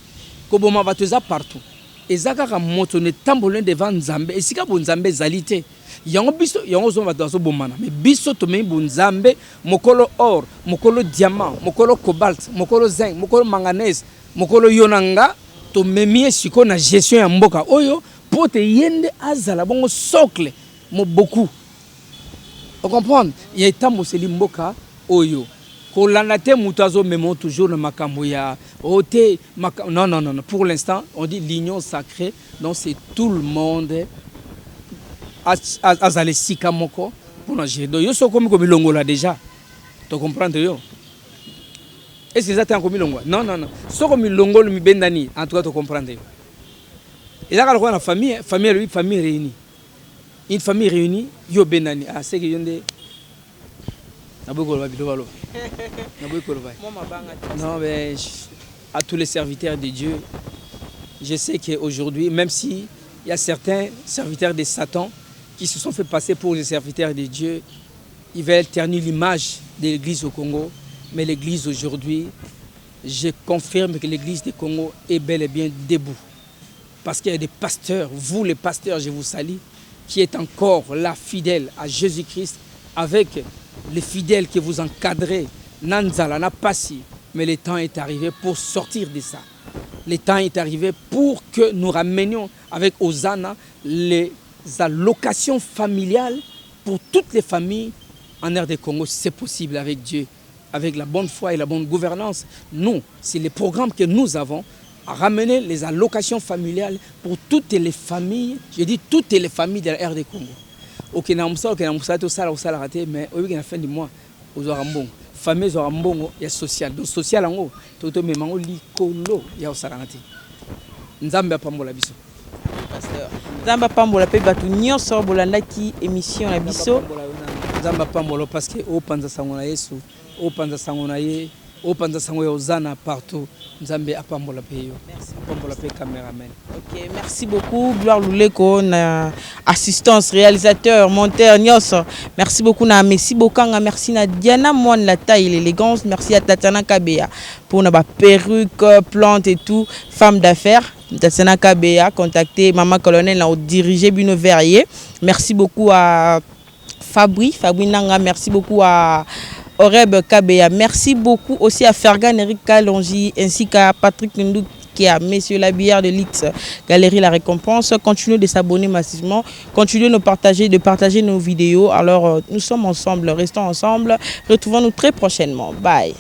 ko boma bato eza partout ezaka ka moto ne tambolin devant nzambe esika bo nzambe zalité yango biso yango zo bato zo bomana mais biso to me bo nzambe mokolo or mokolo diamant mokolo cobalt mokolo zinc mokolo manganèse mokolo yonanga to memie siko na gestion ya mboka oyo pour te yende azala bongo socle mo beaucoup. Vous comprenez? Il y a tant de mboka oyo. Kolanate mutazo memo toujours le makambo ya ote non. Pour l'instant, on dit l'union sacrée. Donc c'est tout le monde azale sika moko pour nous gérer. Donc yo so comme milongo là déjà. Tu comprends yo? Est-ce que ça t'es comme milongo? Non. So comme milongo le mibendani, en tout cas tu comprends yo. Et là quand la famille réunie. Une famille réunie, yo benani. Ah, c'est que yonde. Non, mais à tous les serviteurs de Dieu, je sais qu'aujourd'hui, même s'il y a certains serviteurs de Satan qui se sont fait passer pour les serviteurs de Dieu, ils veulent ternir l'image de l'église au Congo. Mais l'église aujourd'hui, je confirme que l'église du Congo est bel et bien debout. parce qu'il y a des pasteurs, vous les pasteurs, je vous salue, qui êtes encore là, fidèles à Jésus-Christ, avec les fidèles que vous encadrez, Nanzala, Napassi. Mais le temps est arrivé pour sortir de ça. Le temps est arrivé pour que nous ramenions avec Hosanna les allocations familiales pour toutes les familles en RD Congo. C'est possible avec Dieu, avec la bonne foi et la bonne gouvernance. Nous, c'est les programmes que nous avons à ramener les allocations familiales pour toutes les familles, je dis toutes les familles de la RD Congo. Ok, tout ça, mais à la fin du mois, aux Orambon. Famille Zorambongo, il y a social. Donc social en haut, tout le monde likolo, il y a au Saranati. Nzamba Pambola Biso. Pasteur. Nzamba Pambola pe batu nyonso bolanda ki émission na biso. Nzamba Pambola parce que au panza sangona Yesu, au panza sangona ye, au panza sangoya Hosanna partout. Nzambe apambola pe yo. Merci. Pambola pe caméraman. OK, merci beaucoup Gloire Luleko na assistance réalisateur, monteur nyonso. Merci beaucoup na Messi Bokanga, merci na Diana Mon la taille l'élégance, merci à Tatiana Kabea pour na ba perruque, plante et tout, femme d'affaires. Tatiana Kabea contacté Maman Colonel na diriger Bino Verrier. Merci beaucoup à Fabri Nanga, merci beaucoup à Oreb Kabea, merci beaucoup aussi à Fergan Eric Kalonji ainsi qu'à Patrick Ndou qui a Monsieur Labillard de l'X Galerie La Récompense. Continuez de s'abonner massivement, continuez de partager nos vidéos. Alors nous sommes ensemble, restons ensemble, retrouvons-nous très prochainement. Bye.